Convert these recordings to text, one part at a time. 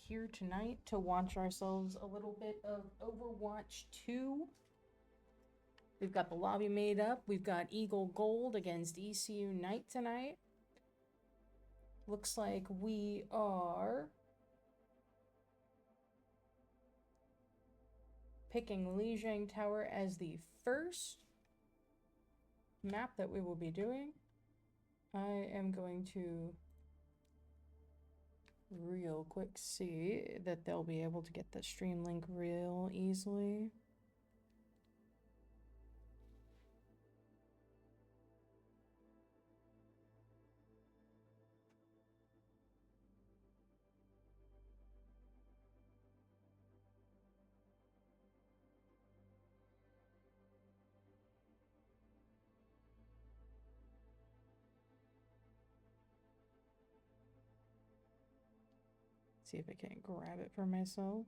here tonight to watch ourselves a little bit of Overwatch 2. We've got the lobby made up. We've got Eagle Gold against ECU Knight tonight. Looks like we are picking Lijiang Tower as the first map that we will be doing. I am going to real quick see that they'll be able to get the stream link real easily. See if I can't grab it for myself.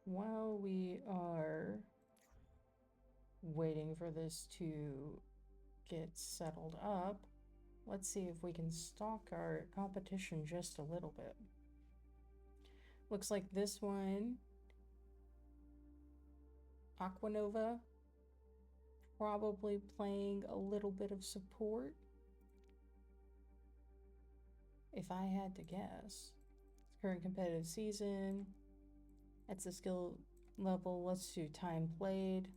While we are waiting for this to get settled up, let's see if we can stalk our competition just a little bit. Looks like this one, Aquanova, probably playing a little bit of support, if I had to guess. Current competitive season. That's the skill level. Let's do time played.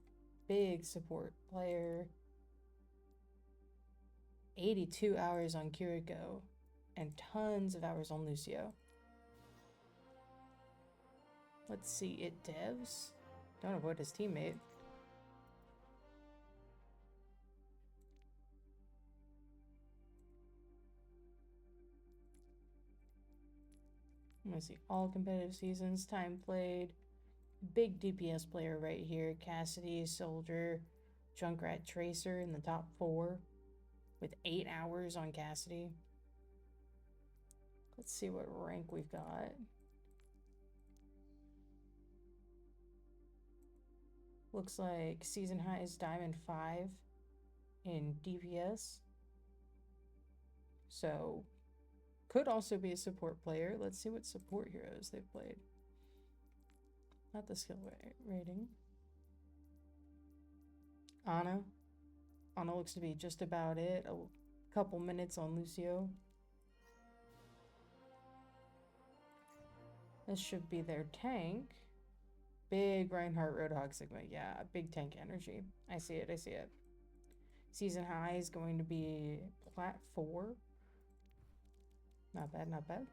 Big support player. 82 hours on Kiriko and tons of hours on Lucio. Let's see, it devs. Don't avoid his teammate. Let's see, all competitive seasons, time played. Big DPS player right here. Cassidy, Soldier, Junkrat, Tracer in the top 4 with 8 hours on Cassidy. Let's see what rank we've got. Looks like season high is Diamond 5 in DPS. So, could also be a support player. Let's see what support heroes they've played. Not the skill rating. Ana. Ana looks to be just about it. A couple minutes on Lucio. This should be their tank. Big Reinhardt Roadhog Sigma. Yeah, big tank energy. I see it, I see it. Season high is going to be Plat 4. Not bad, not bad.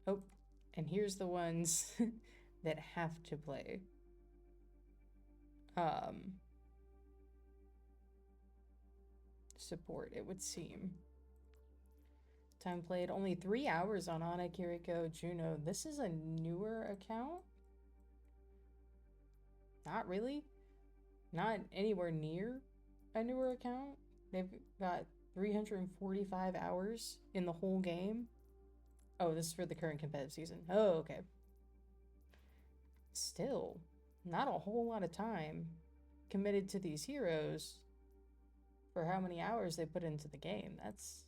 Oh, and here's the ones that have to play. Support, it would seem. Time played, only 3 hours on Ana, Kiriko, Juno. This is a newer account? Not really. Not anywhere near a newer account. They've got 345 hours in the whole game. Oh, this is for the current competitive season. Oh, okay. Still, not a whole lot of time committed to these heroes for how many hours they put into the game. That's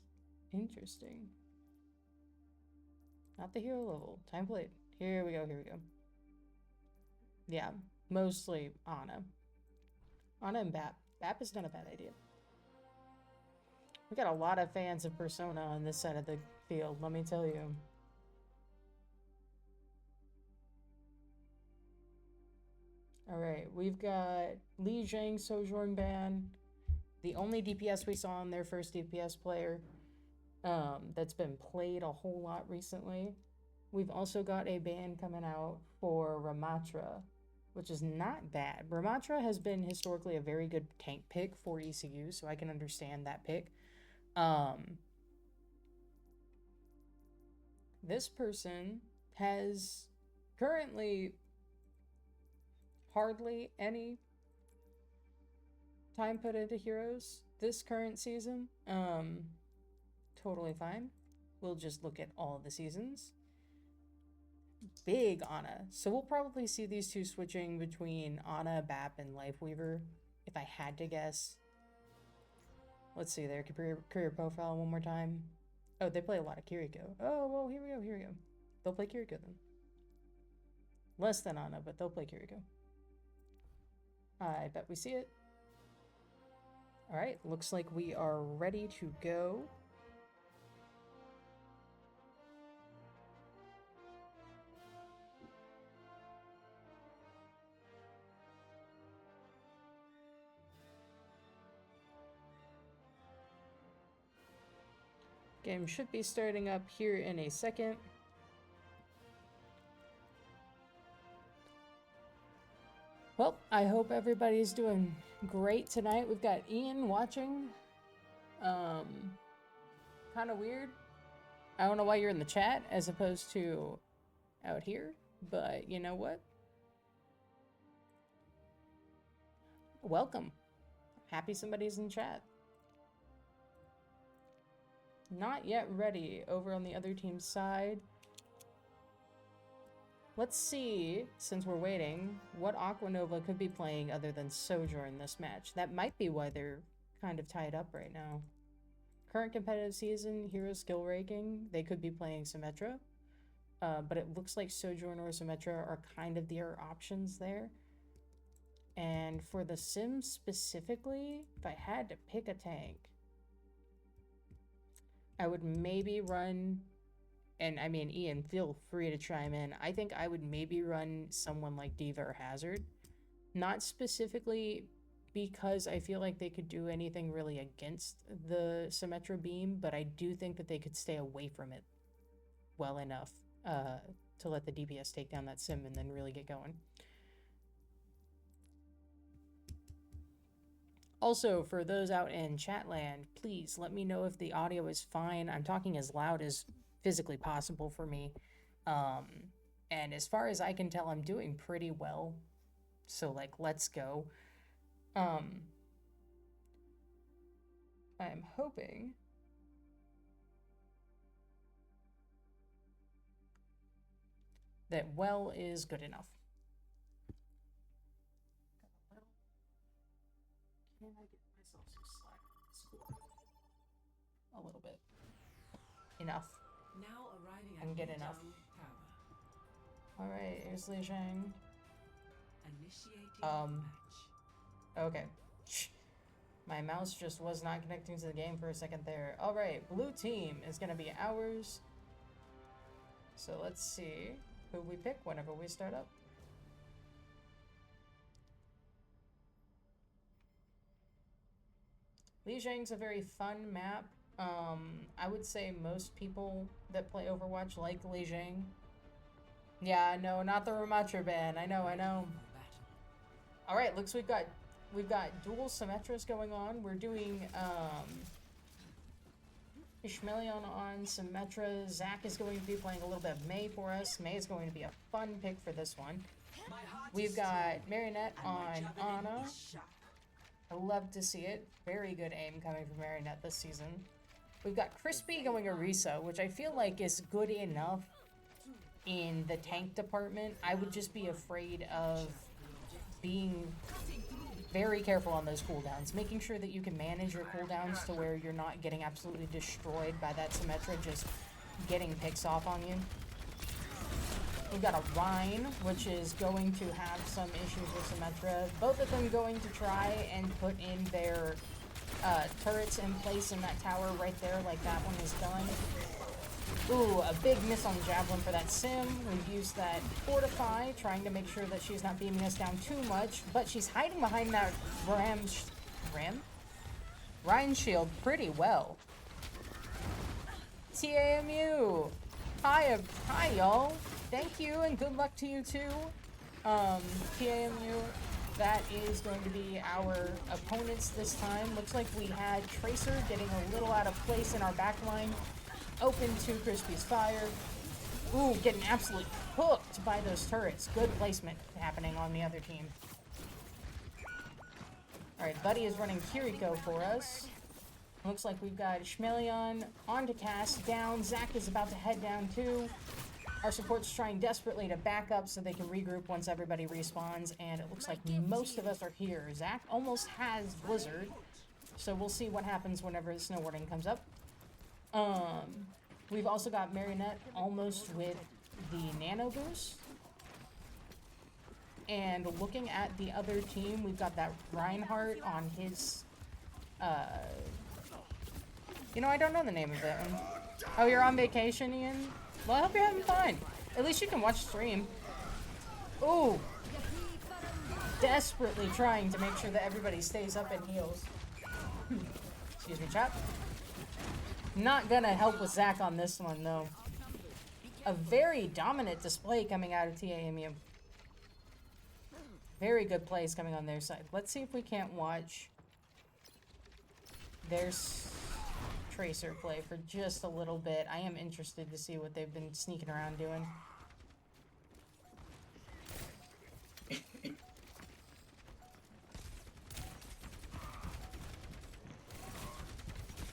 interesting. Not the hero level. Time played. Here we go, here we go. Yeah, mostly Ana. Ana and Bap. Bap is not a bad idea. We got a lot of fans of Persona on this side of the field, let me tell you. Alright, we've got Lijiang, Sojourn Ban. The only DPS we saw on their first DPS player that's been played a whole lot recently. We've also got a ban coming out for Ramatra, which is not bad. Ramatra has been historically a very good tank pick for ECU, so I can understand that pick. This person has currently hardly any time put into heroes this current season. Totally fine. We'll just look at all of the seasons. Big Ana. So we'll probably see these two switching between Ana, Bap, and Lifeweaver, if I had to guess. Let's see their career profile one more time. Oh, they play a lot of Kiriko. Oh, well, here we go. They'll play Kiriko then. Less than Ana, but they'll play Kiriko. I bet we see it. Alright, looks like we are ready to go. Game should be starting up here in a second. Well, I hope everybody's doing great tonight. We've got Ian watching. Kind of weird. I don't know why you're in the chat as opposed to out here, but you know what? Welcome. Happy somebody's in chat. Not yet ready over on the other team's side. Let's see, since we're waiting, what Aquanova could be playing other than Sojourn this match. That might be why they're kind of tied up right now. Current competitive season, hero skill ranking, they could be playing Symmetra. But it looks like Sojourn or Symmetra are kind of their options there. And for the Sims specifically, if I had to pick a tank, I would maybe run, and I mean, Ian, feel free to chime in. I think I would maybe run someone like Diva or Hazard. Not specifically because I feel like they could do anything really against the Symmetra beam, but I do think that they could stay away from it well enough to let the DPS take down that Sim and then really get going. Also, for those out in chat land, please let me know if the audio is fine. I'm talking as loud as physically possible for me. And as far as I can tell, I'm doing pretty well. So, like, let's go. I'm hoping that well is good enough. Can I get myself some slack at school? A little bit. Enough. Now arriving I can get enough. Alright, here's Li Zhang. Okay. My mouse just was not connecting to the game for a second there. Alright, blue team is gonna be ours. So let's see who we pick whenever we start up. Li Zhang's a very fun map. I would say most people that play Overwatch like Li Zhang. Yeah, no, not the Ramatra ban. I know. Alright, looks we've got dual Symmetras going on. We're doing Ishmelion on Symmetra. Zach is going to be playing a little bit of Mei for us. Mei is going to be a fun pick for this one. We've got Marionette on Ana. I love to see it. Very good aim coming from Marionette this season. We've got Crispy going Orisa, which I feel like is good enough in the tank department. I would just be afraid of being very careful on those cooldowns, making sure that you can manage your cooldowns to where you're not getting absolutely destroyed by that Symmetra just getting picks off on you. We've got a Rhine, which is going to have some issues with Symmetra. Both of them going to try and put in their turrets in place in that tower right there, like that one is done. Ooh, a big miss on the Javelin for that Sim. We've used that Fortify, trying to make sure that she's not beaming us down too much, but she's hiding behind that Rhine shield pretty well. TAMU! Hi y'all! Thank you, and good luck to you too. TAMU, that is going to be our opponents this time. Looks like we had Tracer getting a little out of place in our backline. Open to Crispy's fire. Ooh, getting absolutely hooked by those turrets. Good placement happening on the other team. Alright, Buddy is running Kiriko for us. Looks like we've got Schmeleon onto cast, down. Zach is about to head down too. Our support's trying desperately to back up so they can regroup once everybody respawns, and it looks like most of us are here. Zach almost has Blizzard, so we'll see what happens whenever the snow warning comes up. We've also got Marionette almost with the Nano Boost. And looking at the other team, we've got that Reinhardt on his, you know, I don't know the name of it. Oh, you're on vacation, Ian? Well, I hope you're having fun. At least you can watch stream. Ooh. Desperately trying to make sure that everybody stays up and heals. Excuse me, chat. Not gonna help with Zach on this one, though. A very dominant display coming out of TAMU. Very good plays coming on their side. Let's see if we can't watch their Tracer play for just a little bit. I am interested to see what they've been sneaking around doing.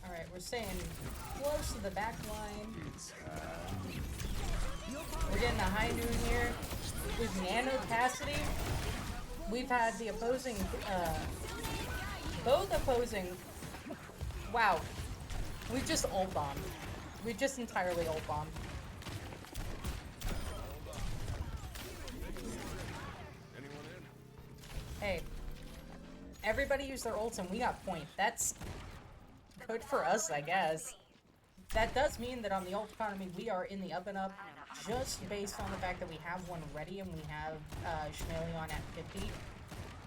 Alright, we're staying close to the back line. We're getting a high noon here. With Nano Cassidy, we've had the opposing, both opposing, wow, we've just ult bombed. We've just entirely ult bombed. Hey, everybody used their ults and we got point. That's good for us, I guess. That does mean that on the ult economy, we are in the up and up, just based on the fact that we have one ready and we have Schmeleon at 50.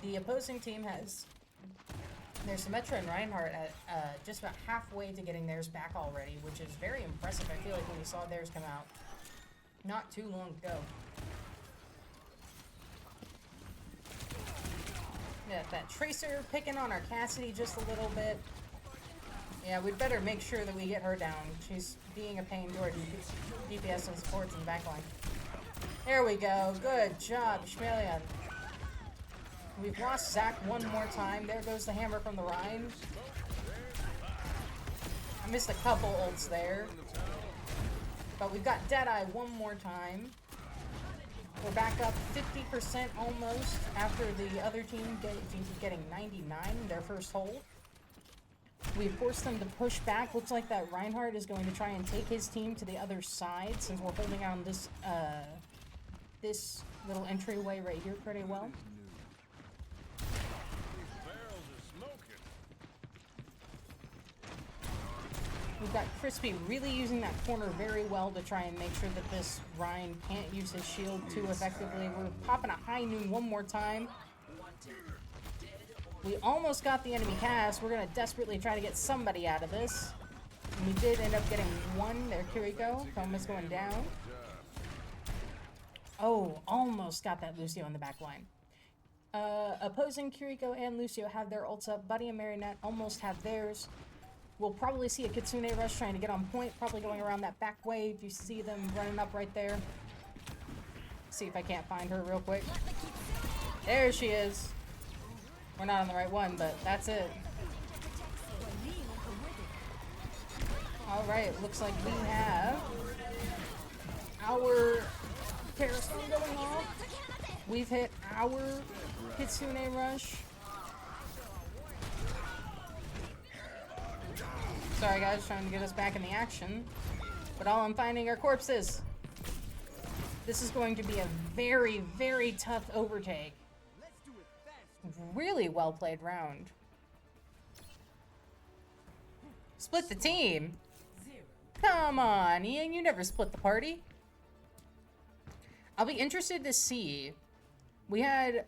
The opposing team has their Symmetra and Reinhardt at just about halfway to getting theirs back already, which is very impressive. I feel like when we saw theirs come out not too long ago. Yeah, that Tracer picking on our Cassidy just a little bit. Yeah, we'd better make sure that we get her down. She's being a pain to our DPS and supports in the backline. There we go. Good job, Schmeleon. We've lost Zach one more time. There goes the hammer from the Rhine. I missed a couple ults there. But we've got Deadeye one more time. We're back up 50% almost after the other team getting 99 their first hold. We forced them to push back. Looks like that Reinhardt is going to try and take his team to the other side since we're holding on this this little entryway right here pretty well. We've got Crispy really using that corner very well to try and make sure that this Ryan can't use his shield too effectively. We're popping a high noon one more time. We almost got the enemy cast. We're going to desperately try to get somebody out of this. And we did end up getting one. There, Kiriko. Koma's going down. Oh, almost got that Lucio in the back line. Opposing Kiriko and Lucio have their ults up. Buddy and Marionette almost have theirs. We'll probably see a Kitsune Rush trying to get on point. Probably going around that back wave. You see them running up right there. See if I can't find her real quick. There she is. We're not on the right one, but that's it. Alright, looks like we have our Carousel going off. We've hit our Kitsune Rush. Sorry guys, trying to get us back in the action. But all I'm finding are corpses. This is going to be a very, very tough overtake. Really well played round. Split the team? Come on, Ian, you never split the party. I'll be interested to see. We had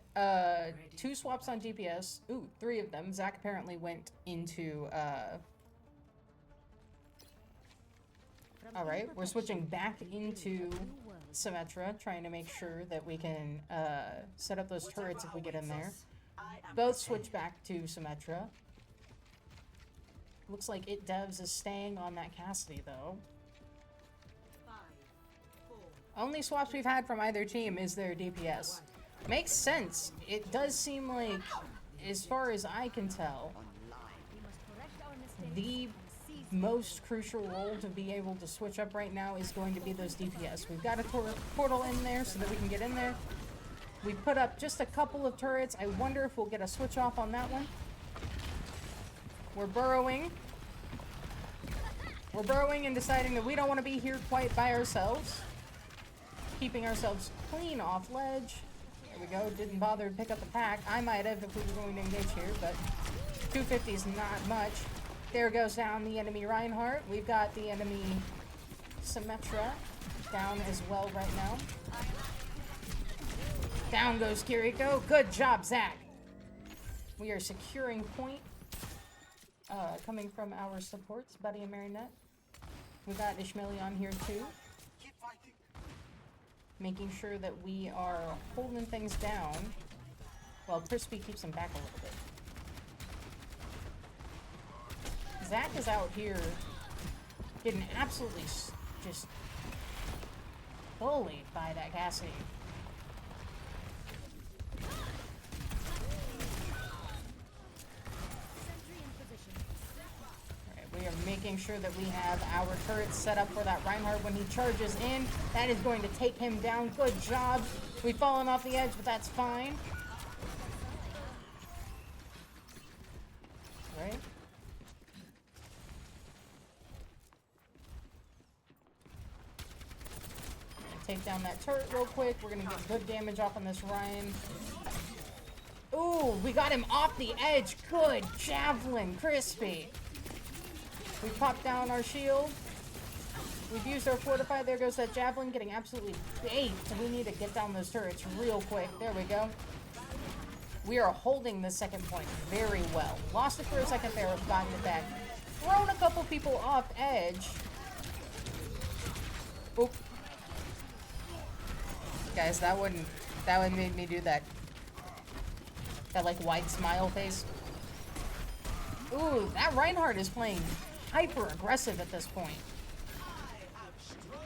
2 swaps on DPS. Ooh, 3 of them. Zach apparently went into alright, we're switching back into Symmetra, trying to make sure that we can set up those turrets if we get in there. Both switch back to Symmetra. Looks like It Devs is staying on that Cassidy, though. Only swaps we've had from either team is their DPS. Makes sense. It does seem like as far as I can tell, the most crucial role to be able to switch up right now is going to be those DPS. We've got a portal in there so that we can get in there. We put up just a couple of turrets. I wonder if we'll get a switch off on that one. We're burrowing. We're burrowing and deciding that we don't want to be here quite by ourselves. Keeping ourselves clean off ledge. There we go. Didn't bother to pick up the pack. I might have if we were going to engage here, but 250 is not much. There goes down the enemy Reinhardt. We've got the enemy Symmetra down as well right now. Down goes Kiriko. Good job, Zach. We are securing point. Coming from our supports, Buddy and Marinette. We got Ishmaelion here too. Making sure that we are holding things down while Crispy keeps them back a little bit. Zach is out here getting absolutely just bullied by that Cassidy. We are making sure that we have our turrets set up for that Reinhardt when he charges in. That is going to take him down. Good job. We've fallen off the edge, but that's fine. Right? Take down that turret real quick. We're going to get good damage off on this Ryan. Ooh, we got him off the edge. Good javelin, Crispy. We popped down our shield. We've used our fortify. There goes that javelin, getting absolutely baked. We need to get down those turrets real quick. There we go. We are holding the second point very well. Lost it for a second there, gotten it back. Thrown a couple people off edge. Oop. Guys, that would make me do that like wide smile face. Ooh, that Reinhardt is playing hyper aggressive at this point.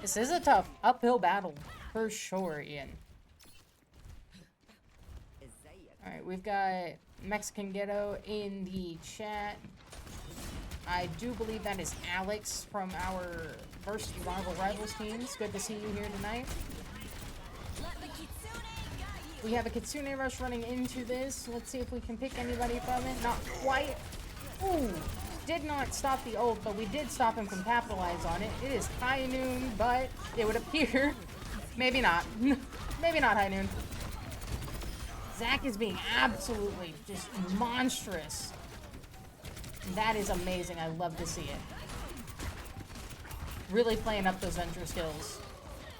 This is a tough uphill battle for sure, Ian. Alright, we've got Mexican Ghetto in the chat. I do believe that is Alex from our Varsity Rivals teams. Good to see you here tonight. We have a Kitsune Rush running into this. Let's see if we can pick anybody from it. Not quite. Ooh, did not stop the ult, but we did stop him from capitalize on it. It is high noon, but it would appear. Maybe not. Maybe not high noon. Zach is being absolutely just monstrous. That is amazing. I love to see it. Really playing up those Venture skills.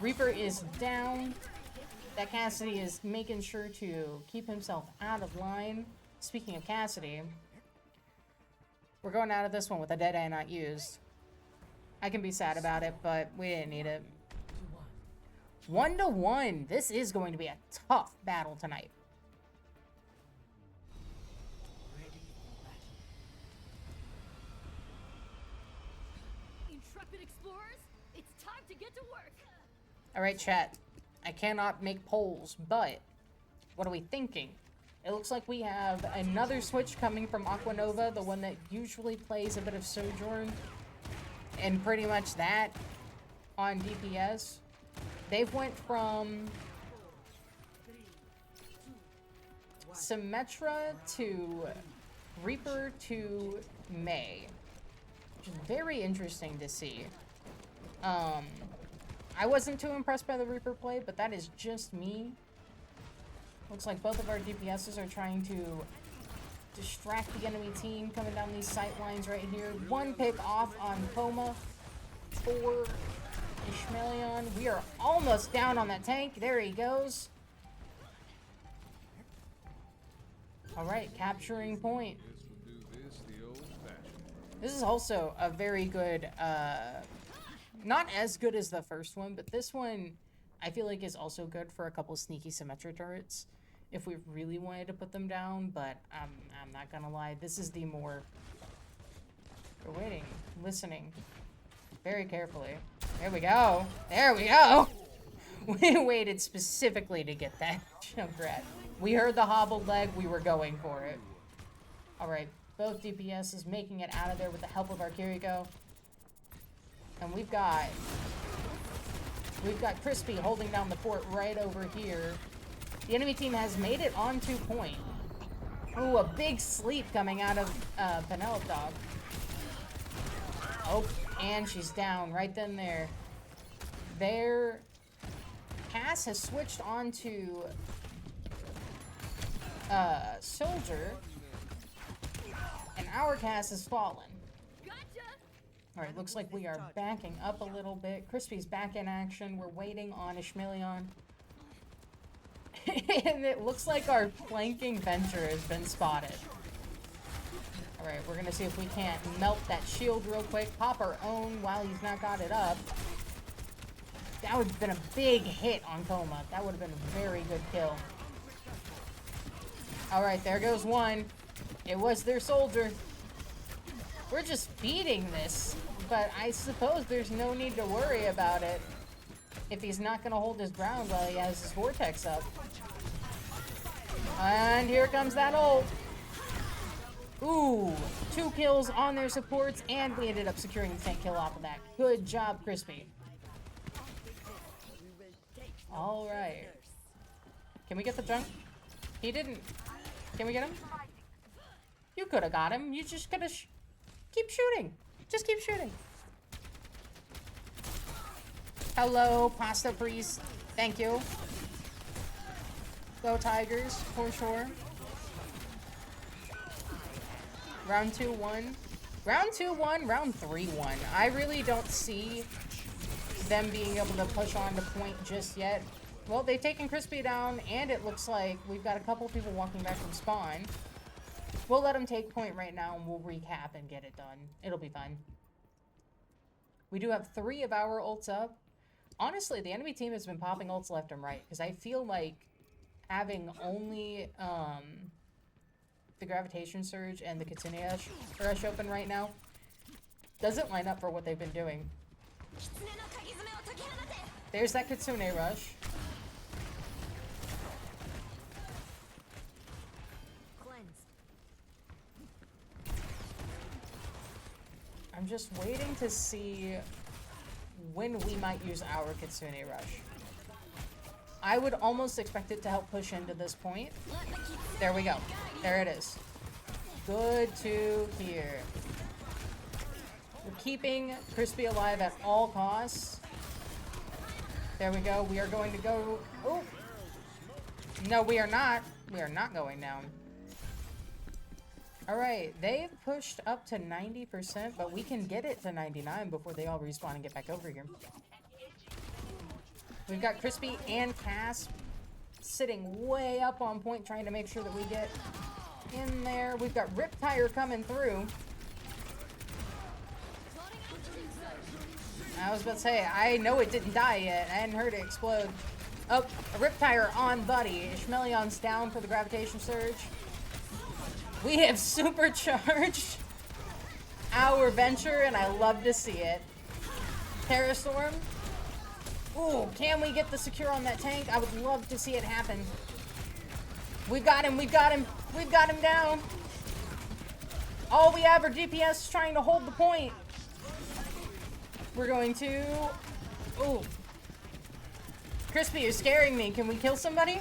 Reaper is down. That Cassidy is making sure to keep himself out of line. Speaking of Cassidy, we're going out of this one with a Deadeye not used. I can be sad about it, but we didn't need it. 1-1. This is going to be a tough battle tonight. Intrepid explorers, it's time to get to work. All right, chat. I cannot make polls, but what are we thinking? It looks like we have another switch coming from Aquanova, the one that usually plays a bit of Sojourn, and pretty much that on DPS. They've went from Symmetra to Reaper to Mei, which is very interesting to see. I wasn't too impressed by the Reaper play, but that is just me. Looks like both of our DPSs are trying to distract the enemy team coming down these sight lines right here. One pick off on Coma for Ishmaelion. We are almost down on that tank. There he goes. Alright, capturing point. This is also a very good, not as good as the first one, but this one I feel like is also good for a couple sneaky Symmetra turrets if we really wanted to put them down, but I'm not gonna lie, this is the more... We're waiting, listening very carefully. There we go. There we go. We waited specifically to get that Junkrat. We heard the hobbled leg, we were going for it. Alright, both DPS is making it out of there with the help of our Kiriko. And we've got Crispy holding down the fort right over here. The enemy team has made it onto point. Ooh, a big sleep coming out of Penelope Dog. Oh, and she's down right then there. There, Cass has switched onto Soldier, and our Cass has fallen. Alright, looks like we are backing up a little bit. Crispy's back in action. We're waiting on Ishmeleon. And it looks like our flanking Venture has been spotted. Alright, we're gonna see if we can't melt that shield real quick. Pop our own while he's not got it up. That would have been a big hit on Coma. That would have been a very good kill. Alright, there goes one. It was their soldier. We're just feeding this, but I suppose there's no need to worry about it if he's not going to hold his ground while he has his vortex up. And here comes that ult. Ooh, 2 kills on their supports, and we ended up securing the tank kill off of that. Good job, Crispy. Alright. Can we get the junk? He didn't. Can we get him? You could have got him. You just gotta keep shooting. Just keep shooting. Hello, Pasta Priest. Thank you. Go Tigers, for sure. Round 2-1. Round 2-1, round 3-1. I really don't see them being able to push on to point just yet. Well, they've taken Crispy down, and it looks like we've got a couple people walking back from spawn. We'll let them take point right now, and we'll recap and get it done. It'll be fine. We do have 3 of our ults up. Honestly, the enemy team has been popping ults left and right, because I feel like having only the Gravitation Surge and the Kitsune Rush open right now doesn't line up for what they've been doing. There's that Kitsune Rush. I'm just waiting to see when we might use our Kitsune Rush. I would almost expect it to help push into this point. There we go. There it is. Good to hear. We're keeping Crispy alive at all costs. There we go. We are going to go... Oh! No, we are not. We are not going down. Alright, they've pushed up to 90%, but we can get it to 99 before they all respawn and get back over here. We've got Crispy and Cass sitting way up on point, trying to make sure that we get in there. We've got Riptire coming through. I was about to say, I know it didn't die yet. I hadn't heard it explode. Oh, a Riptire on Buddy. Ishmeleon's down for the Gravitation Surge. We have supercharged our Venture, and I love to see it. Terrastorm. Ooh, can we get the secure on that tank? I would love to see it happen. We've got him, we've got him, we've got him down. All we have are DPS trying to hold the point. We're going to... Ooh. Crispy, you're scaring me. Can we kill somebody?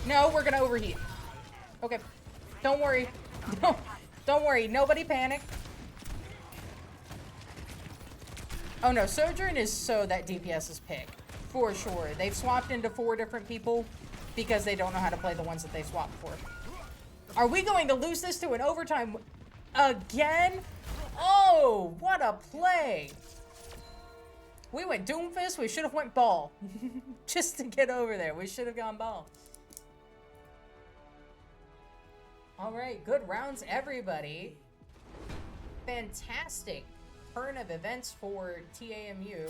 No, we're gonna overheat. Okay. Don't worry. Don't worry. Nobody panic. Oh no, Sojourn is so that DPS's pick. For sure. They've swapped into 4 different people because they don't know how to play the ones that they swapped for. Are we going to lose this to an overtime again? Oh, what a play. We went Doomfist. We should have went ball. Just to get over there. We should have gone ball. Alright, good rounds, everybody. Fantastic turn of events for TAMU.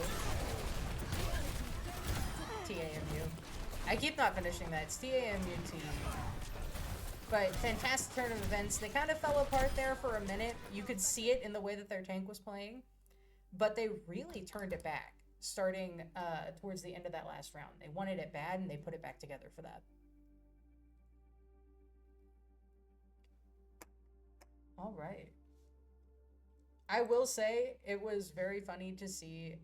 TAMU. I keep not finishing that. It's TAMUT. But fantastic turn of events. They kind of fell apart there for a minute. You could see it in the way that their tank was playing. But they really turned it back, starting towards the end of that last round. They wanted it bad, and they put it back together for that. All right. I will say it was very funny to see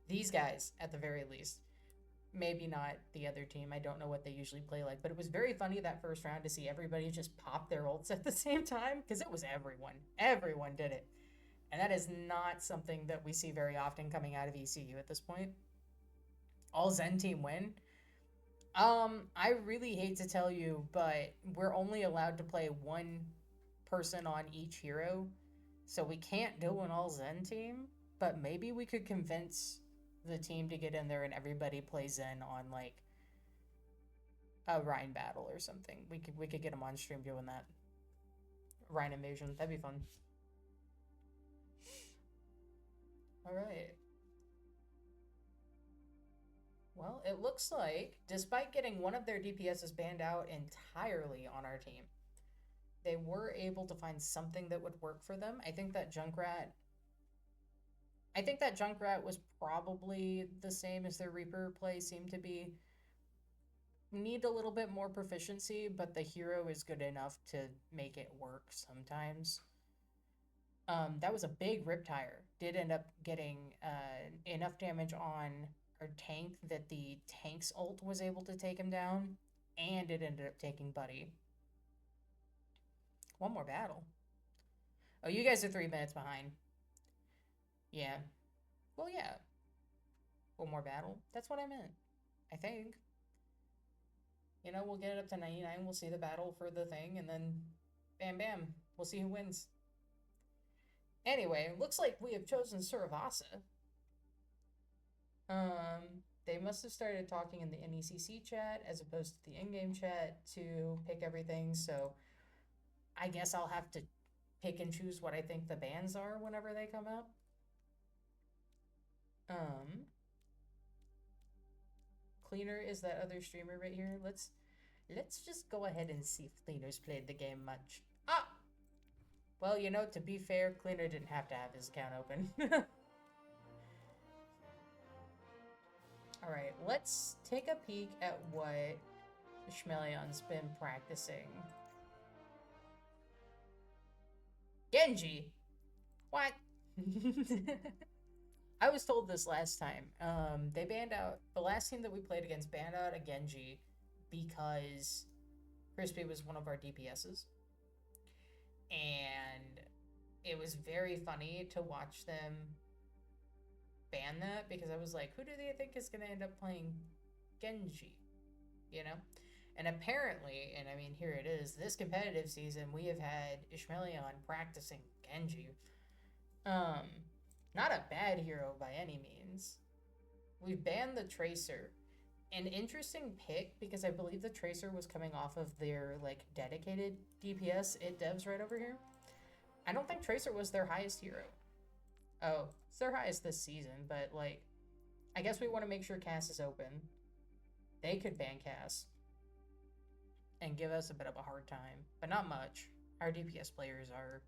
these guys at the very least. Maybe not the other team. I don't know what they usually play like, but it was very funny that first round to see everybody just pop their ults at the same time because it was everyone. Everyone did it. And that is not something that we see very often coming out of ECU at this point. All Zen team win. I really hate to tell you, but we're only allowed to play one person on each hero. So we can't do an all Zen team, but maybe we could convince the team to get in there and everybody play Zen on like a Rhine battle or something. We could get them on stream doing that. Rhine invasion. That'd be fun. Alright. Well, it looks like, despite getting one of their DPSs banned out entirely on our team, they were able to find something that would work for them. I think that Junkrat was probably the same as their Reaper play seemed to be. Need a little bit more proficiency, but the hero is good enough to make it work sometimes. That was a big Riptire. Did end up getting enough damage on our tank that the tank's ult was able to take him down, and it ended up taking Buddy. One more battle. Oh, you guys are 3 minutes behind. Yeah. Well, yeah. One more battle. That's what I meant. I think. You know, we'll get it up to 99. We'll see the battle for the thing, and then bam, bam. We'll see who wins. Anyway, looks like we have chosen Suravasa. They must have started talking in the NECC chat as opposed to the in-game chat to pick everything, so I guess I'll have to pick and choose what I think the bans are whenever they come out. Cleaner is that other streamer right here. Let's just go ahead and see if Cleaner's played the game much. Ah! Well, you know, to be fair, Cleaner didn't have to have his account open. Alright, let's take a peek at what Schmelion's been practicing. Genji! What? I was told this last time. They banned out, the last team that we played against banned out a Genji because Crispy was one of our DPSs. And it was very funny to watch them ban that because I was like, who do they think is going to end up playing Genji? You know? And apparently, and I mean, here it is, this competitive season, we have had Ishmaelion practicing Genji. Not a bad hero by any means. We've banned the Tracer. An interesting pick because I believe the Tracer was coming off of their like dedicated DPS it devs right over here. I don't think Tracer was their highest hero. Oh, it's their highest this season, but like I guess we want to make sure Cass is open. They could ban Cass and give us a bit of a hard time, but not much. Our DPS players are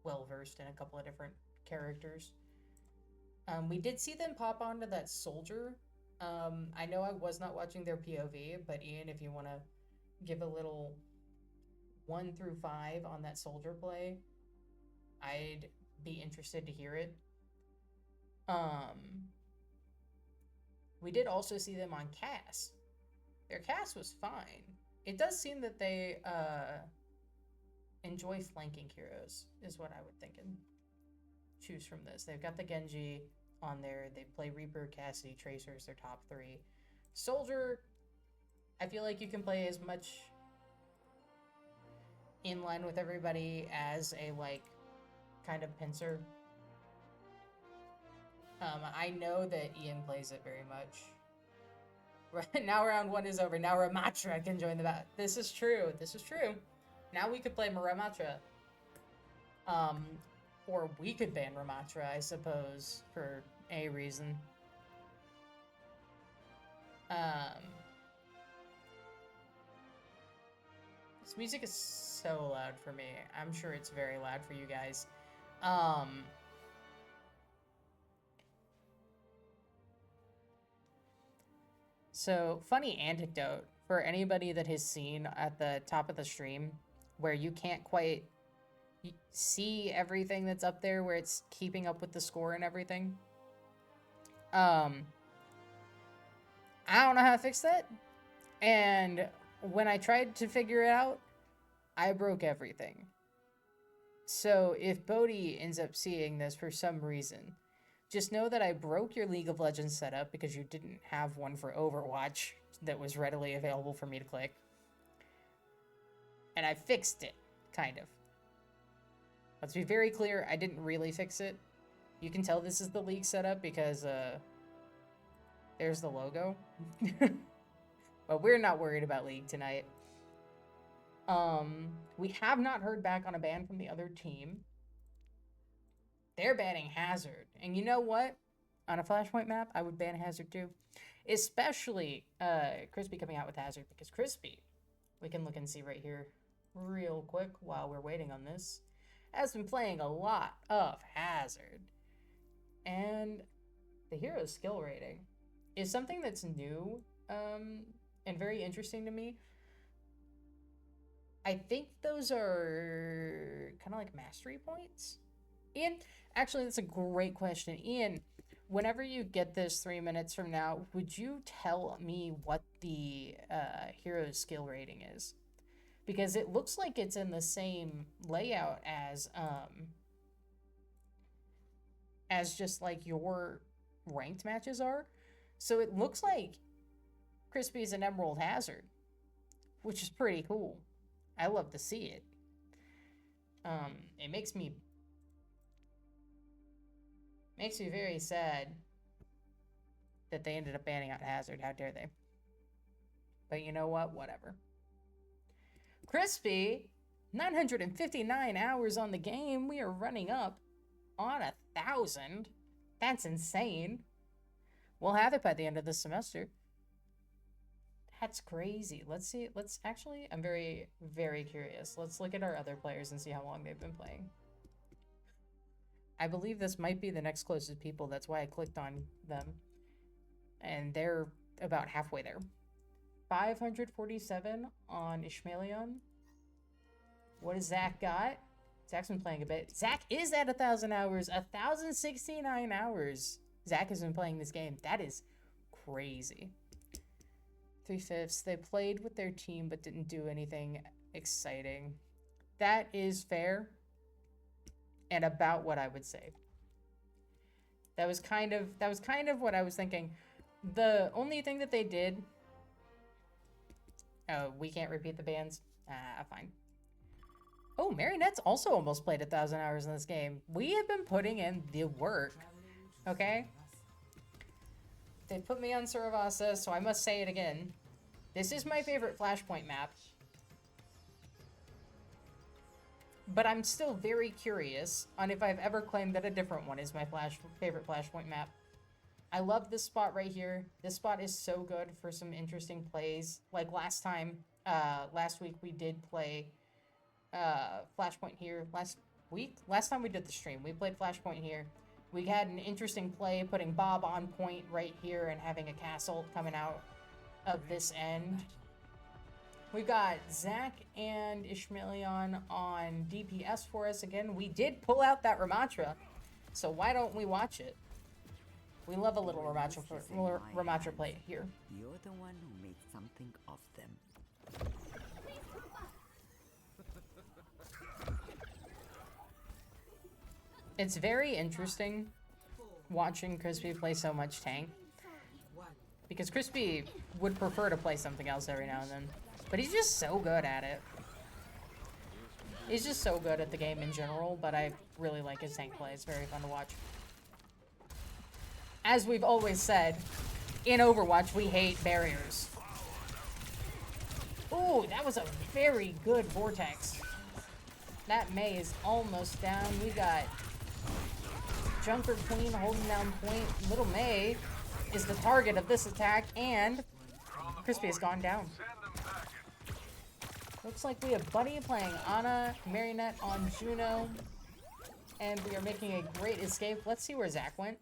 well versed in a couple of different characters. We did see them pop onto that soldier. I know I was not watching their POV, but Ian, if you want to give a little 1 through 5 on that soldier play, I'd be interested to hear it. We did also see them on Cass. Their Cass was fine. It does seem that they enjoy flanking heroes, is what I would think and choose from this. They've got the Genji on there. They play Reaper, Cassidy, Tracer's their top 3. Soldier, I feel like you can play as much in line with everybody as a, like, kind of pincer. I know that Ian plays it very much. Now round 1 is over. Now Ramatra can join the battle. This is true. This is true. Now we could play Ramatra. Or we could ban Ramatra, I suppose, for a reason. This music is so loud for me. I'm sure it's very loud for you guys. So, funny anecdote for anybody that has seen at the top of the stream where you can't quite see everything that's up there where it's keeping up with the score and everything. I don't know how to fix that. And when I tried to figure it out, I broke everything. So if Bodhi ends up seeing this for some reason, just know that I broke your League of Legends setup because you didn't have one for Overwatch that was readily available for me to click. And I fixed it, kind of. Let's be very clear, I didn't really fix it. You can tell this is the League setup because, there's the logo. But we're not worried about League tonight. We have not heard back on a ban from the other team. They're banning Hazard. And you know what? On a Flashpoint map, I would ban Hazard too. Especially Crispy coming out with Hazard. Because Crispy, we can look and see right here real quick while we're waiting on this, has been playing a lot of Hazard. And the hero skill rating is something that's new and very interesting to me. I think those are kind of like mastery points. Ian, actually, that's a great question. Ian, whenever you get this 3 minutes from now, would you tell me what the hero's skill rating is? Because it looks like it's in the same layout as just like your ranked matches are. So it looks like Crispy's an Emerald Hazard, which is pretty cool. I love to see it. It makes me very sad that they ended up banning out Hazard. How dare they? But you know what? Whatever. Crispy, 959 hours on the game. We are running up on 1,000. That's insane. We'll have it by the end of the semester. That's crazy. Let's see. Actually, I'm very, very curious. Let's look at our other players and see how long they've been playing. I believe this might be the next closest people. That's why I clicked on them. And they're about halfway there. 547 on Ishmaelion. What has Zach got? Zach's been playing a bit. Zach is at 1,000 hours. 1,069 hours. Zach has been playing this game. That is crazy. 3/5. They played with their team but didn't do anything exciting. That is fair. And about what I would say. That was kind of what I was thinking. The only thing that they did. Oh, we can't repeat the bans. Fine. Oh, Marionette's also almost played 1,000 hours in this game. We have been putting in the work. Okay? They put me on Suravasa, so I must say it again. This is my favorite Flashpoint map. But I'm still very curious on if I've ever claimed that a different one is my favorite Flashpoint map. I love this spot right here. This spot is so good for some interesting plays. Like last week we did play Flashpoint here. Last time we did the stream, we played Flashpoint here. We had an interesting play putting Bob on point right here and having a castle coming out of this end. We've got Zach and Ishmaelion on DPS for us again. We did pull out that Ramatra, so why don't we watch it? We love a little Ramatra play here. You're the one who made something of them. It's very interesting watching Crispy play so much tank. Because Crispy would prefer to play something else every now and then. But he's just so good at it. He's just so good at the game in general, but I really like his tank play. It's very fun to watch. As we've always said, in Overwatch, we hate barriers. Ooh, that was a very good Vortex. That Mei is almost down. We got Junker Queen holding down point. Little Mei is the target of this attack, and Crispy has gone down. Looks like we have Buddy playing Ana, Marionette on Juno, and we are making a great escape. Let's see where Zach went.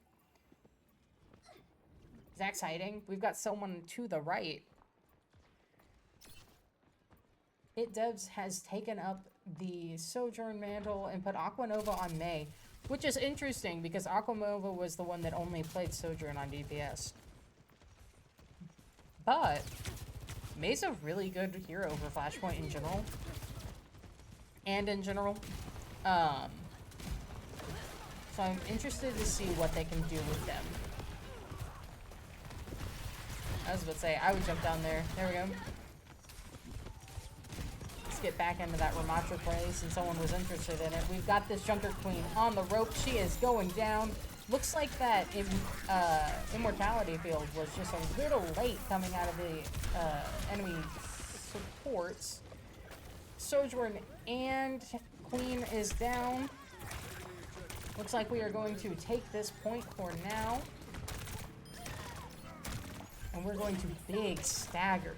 Zach's hiding. We've got someone to the right. It Devs has taken up the Sojourn Mantle and put Aquanova on Mei, which is interesting because Aquanova was the one that only played Sojourn on DPS. But Mei's a really good hero for Flashpoint in general. And in general. So I'm interested to see what they can do with them. I was about to say, I would jump down there. There we go. Let's get back into that Ramatra play since someone was interested in it. We've got this Junker Queen on the rope. She is going down. Looks like that Immortality field was just a little late coming out of the enemy supports. Sojourn and Queen is down. Looks like we are going to take this point for now. And we're going to big stagger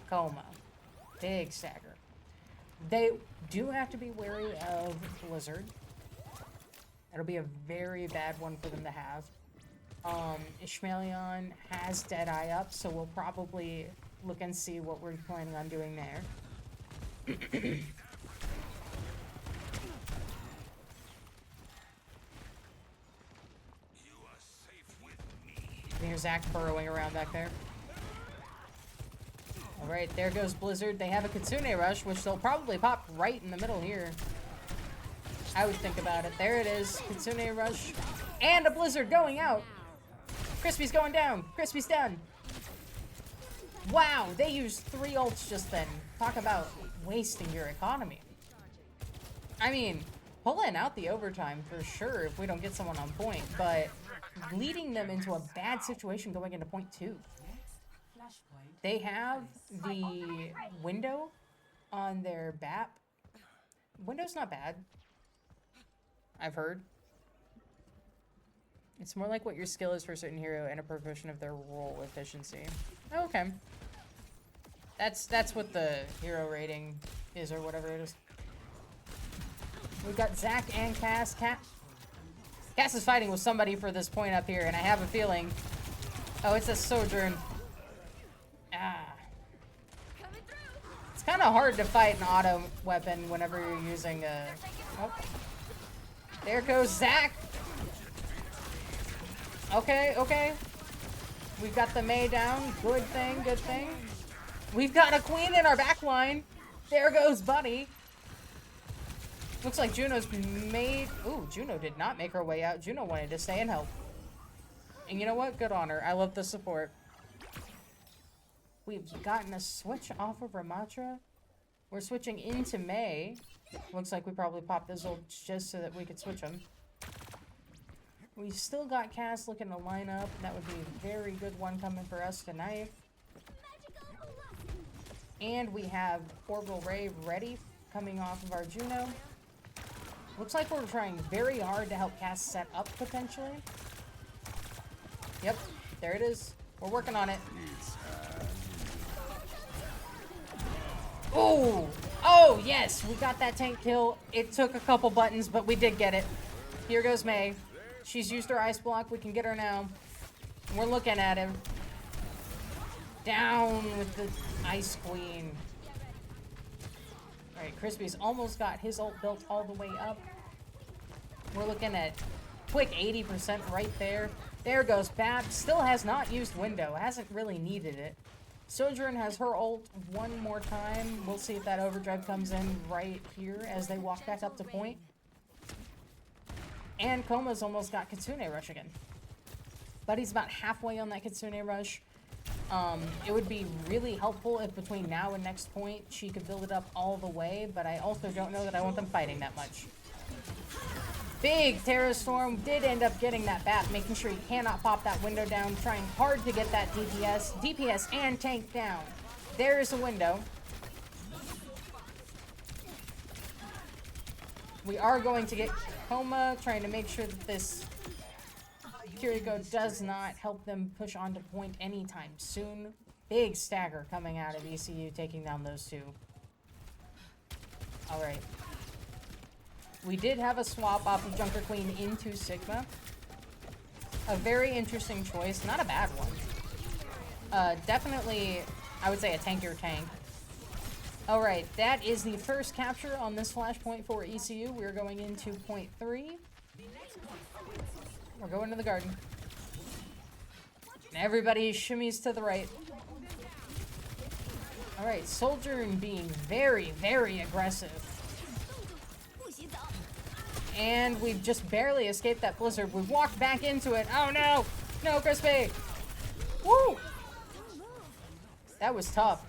Coma. Big stagger. They do have to be wary of Blizzard. It'll be a very bad one for them to have. Ishmaelion has Deadeye up, so we'll probably look and see what we're planning on doing there. Here's Zach burrowing around back there. Alright, there goes Blizzard. They have a Kitsune Rush, which they'll probably pop right in the middle here. I would think about it. There it is. Kitsune Rush. And a Blizzard going out. Crispy's going down. Crispy's done. Wow, they used 3 ults just then. Talk about wasting your economy. I mean, pulling out the overtime for sure if we don't get someone on point, but leading them into a bad situation going into point 2. They have the window on their BAP. Window's not bad, I've heard. It's more like what your skill is for a certain hero and a proportion of their role efficiency. Oh, okay. That's what the hero rating is, or whatever it is. We've got Zach and Cass. Cass is fighting with somebody for this point up here, and I have a feeling... Oh, it's a Sojourn. Ah. It's kind of hard to fight an auto weapon whenever you're using a... Oh. There goes Zach. Okay, okay. We've got the Mei down. Good thing, good thing. We've got a Queen in our back line. There goes Buddy. Looks like Juno's made... Ooh, Juno did not make her way out. Juno wanted to stay and help. And you know what? Good on her. I love the support. We've gotten a switch off of Ramatra. We're switching into Mei. Looks like we probably popped this ult just so that we could switch them. We still got Cass looking to line up. That would be a very good one coming for us tonight. And we have Orbital Rave ready coming off of our Juno. Looks like we're trying very hard to help Cass set up potentially. Yep, there it is. We're working on it. Oh! Oh, yes! We got that tank kill. It took a couple buttons, but we did get it. Here goes Mei. She's used her ice block. We can get her now. We're looking at him. Down with the Ice Queen. Alright, Crispy's almost got his ult built all the way up. We're looking at quick 80% right there. There goes Bab. Still has not used Window. Hasn't really needed it. Sojourn has her ult one more time. We'll see if that overdrive comes in right here as they walk back up to point. And Koma's almost got Kitsune Rush again. But he's about halfway on that Kitsune Rush. It would be really helpful if between now and next point she could build it up all the way, but I also don't know that I want them fighting that much. Big Terra Storm did end up getting that bat, making sure he cannot pop that window down, trying hard to get that DPS and tank down. There is a window. We are going to get Coma, trying to make sure that this Kiriko does not help them push on to point anytime soon. Big stagger coming out of ECU, taking down those two. Alright. We did have a swap off of Junker Queen into Sigma. A very interesting choice. Not a bad one. Definitely, I would say a tankier tank. Alright, that is the first capture on this flashpoint for ECU. We're going into point 3. We're going to the garden. And everybody shimmies to the right. Alright, soldiering being very, very aggressive. And we've just barely escaped that blizzard. We've walked back into it. Oh no! No, Crispy! Woo! That was tough.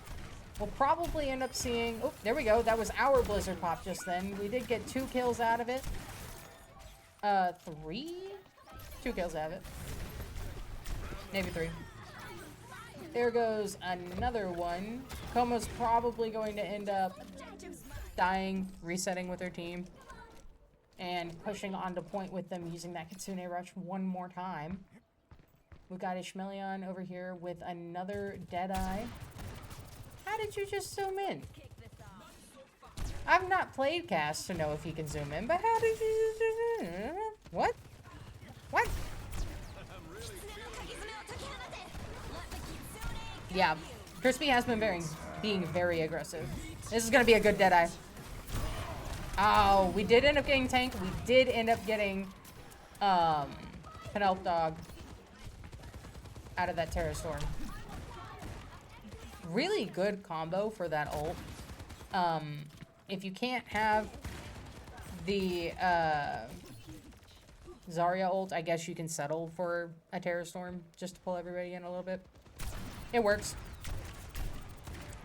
We'll probably end up seeing... Oh, there we go. That was our blizzard pop just then. We did get 2 kills out of it. 3? 2 kills out of it. Maybe 3. There goes another one. Koma's probably going to end up dying, resetting with her team, and pushing onto point with them using that Kitsune Rush one more time. We've got Ishmelion over here with another Deadeye. How did you just zoom in? I've not played Cast to know if he can zoom in, but how did you zoom in? What? What? Yeah, Crispy has been being very aggressive. This is gonna be a good Deadeye. Oh, we did end up getting tanked. We did end up getting Penelope Dog out of that Terror Storm. Really good combo for that ult. If you can't have the Zarya ult, I guess you can settle for a Terror Storm just to pull everybody in a little bit. It works.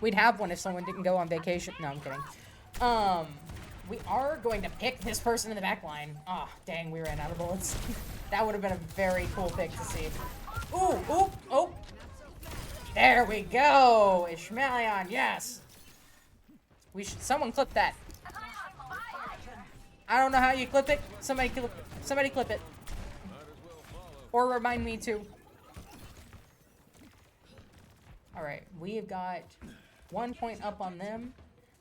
We'd have one if someone didn't go on vacation. No, I'm kidding. We are going to pick this person in the back line. Ah, oh, dang, we ran out of bullets. That would have been a very cool pick to see. Ooh, ooh, oh. There we go. Ishmelion, yes. Someone clip that. I don't know how you clip it. Somebody clip it. Or remind me to. Alright, we have got 1 point up on them.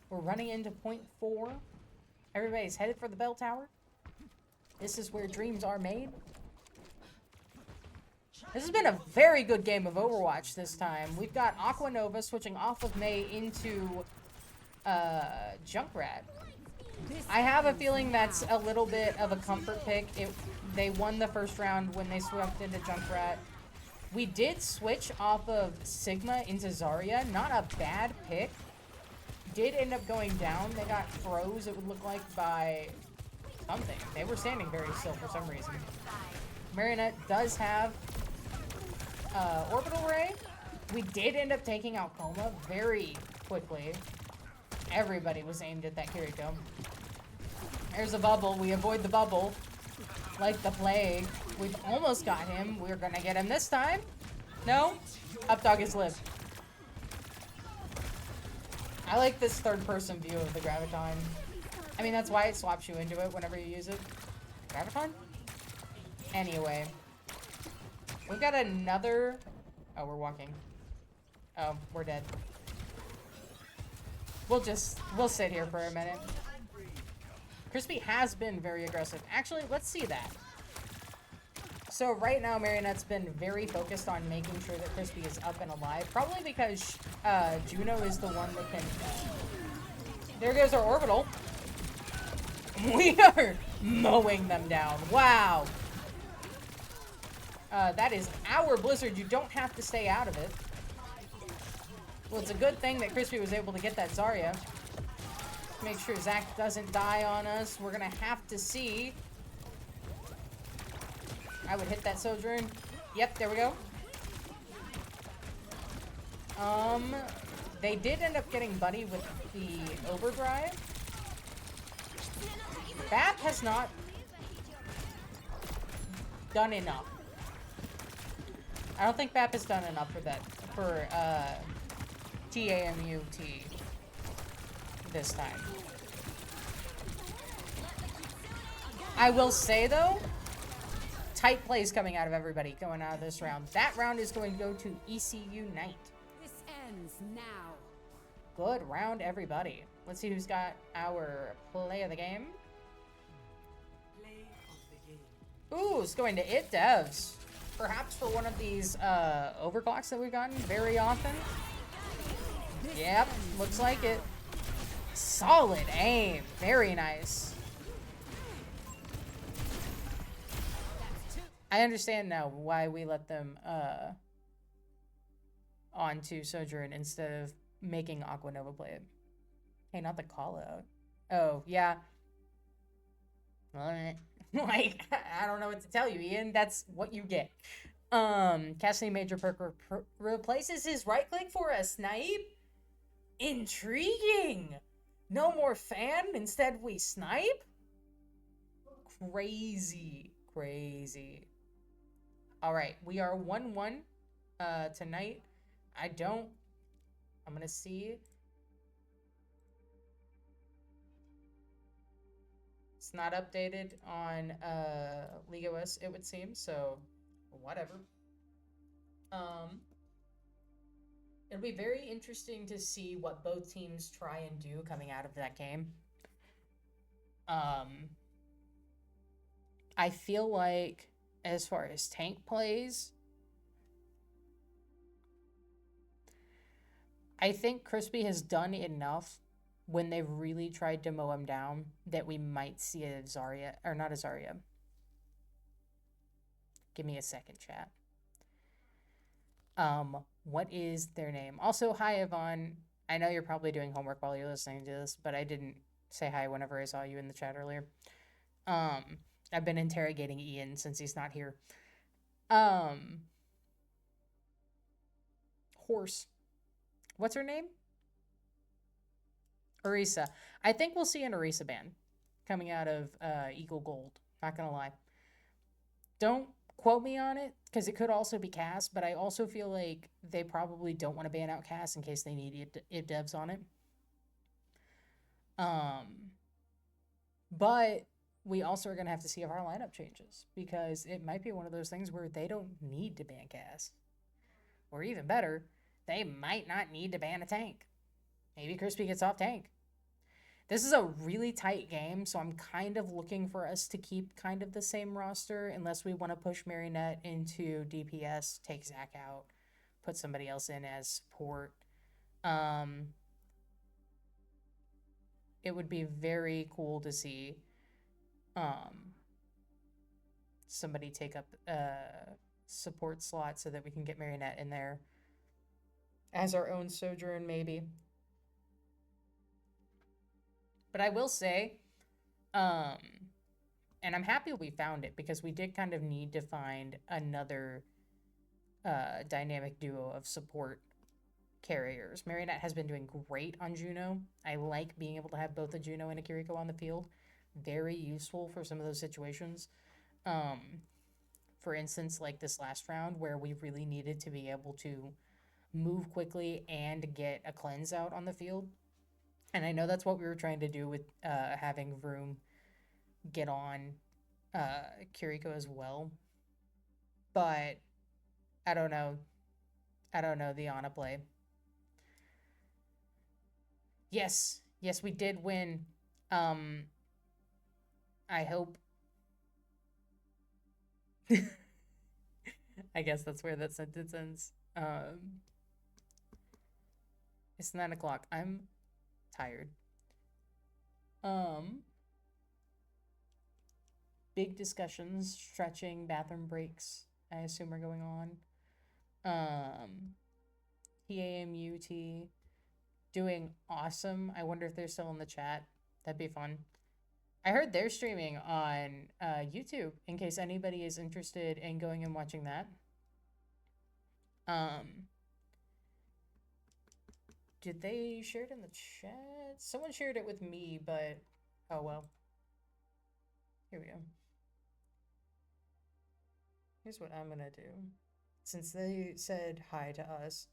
We're running into point 4. Everybody's headed for the bell tower. This is where dreams are made. This has been a very good game of Overwatch this time. We've got Aqua Nova switching off of Mei into Junkrat. I have a feeling that's a little bit of a comfort pick. They won the first round when they swept into Junkrat. We did switch off of Sigma into Zarya. Not a bad pick. Did end up going down. They got froze, it would look like, by something. They were standing very still for some reason. Marionette does have Orbital Ray. We did end up taking out Coma very quickly. Everybody was aimed at that Kiriko. There's a bubble. We avoid the bubble like the plague. We've almost got him. We're gonna get him this time. No? Updog has lived. I like this third-person view of the Graviton. I mean, that's why it swaps you into it whenever you use it. Graviton? Anyway. We've got another... Oh, we're walking. Oh, we're dead. We'll sit here for a minute. Crispy has been very aggressive. Actually, let's see that. So right now, Marionette's been very focused on making sure that Crispy is up and alive. Probably because Juno is the one that can... There goes our orbital. We are mowing them down. Wow. That is our blizzard. You don't have to stay out of it. Well, it's a good thing that Crispy was able to get that Zarya. Make sure Zach doesn't die on us. We're gonna have to see. I would hit that Sojourn. Yep, there we go. They did end up getting Buddy with the Overdrive. Bap has not done enough. I don't think Bap has done enough for that, for TAMUT this time. I will say though, tight plays coming out of everybody going out of this round. That round is going to go to ECU Knight. This ends now. Good round, everybody. Let's see who's got our play of the game. Ooh, it's going to It Devs. Perhaps for one of these overclocks that we've gotten very often. Yep, looks like it. Solid aim. Very nice. I understand now why we let them onto Sojourn instead of making Aquanova play it. Hey, not the call out. Oh, yeah. Like, I don't know what to tell you, Ian. That's what you get. Casting Major Perk replaces his right click for a snipe? Intriguing! No more fan, instead we snipe? Crazy. Crazy. Alright, we are 1-1 tonight. I'm gonna see. It's not updated on League OS, it would seem, so whatever. It'll be very interesting to see what both teams try and do coming out of that game. I feel like as far as tank plays, I think Crispy has done enough when they've really tried to mow him down that we might see a Zarya, or not a Zarya. Give me a second, chat. What is their name? Also, hi, Yvonne. I know you're probably doing homework while you're listening to this, but I didn't say hi whenever I saw you in the chat earlier. I've been interrogating Ian since he's not here. Horse. What's her name? Orisa. I think we'll see an Orisa ban coming out of Eagle Gold. Not gonna lie. Don't quote me on it, because it could also be Cass, but I also feel like they probably don't want to ban out Cass in case they need it devs on it. But we also are going to have to see if our lineup changes, because it might be one of those things where they don't need to ban Cass. Or even better, they might not need to ban a tank. Maybe Crispy gets off tank. This is a really tight game, so I'm kind of looking for us to keep kind of the same roster, unless we want to push Marionette into DPS, take Zac out, put somebody else in as support. It would be very cool to see somebody take up a support slot so that we can get Marionette in there as our own Sojourn, maybe. But I will say, and I'm happy we found it, because we did kind of need to find another dynamic duo of support carriers. Marionette has been doing great on Juno. I like being able to have both a Juno and a Kiriko on the field. Very useful for some of those situations. For instance, like this last round where we really needed to be able to move quickly and get a cleanse out on the field. And I know that's what we were trying to do with having Vroom get on Kiriko as well. But I don't know. I don't know the Ana play. Yes, we did win. I hope. I guess that's where that sentence ends. It's 9 o'clock. I'm tired. Big discussions, stretching, bathroom breaks, I assume are going on. TAMUT doing awesome. I wonder if they're still in the chat. That'd be fun. I heard they're streaming on YouTube, in case anybody is interested in going and watching that. Did they share it in the chat? Someone shared it with me, but oh well. Here we go. Here's what I'm gonna do. Since they said hi to us.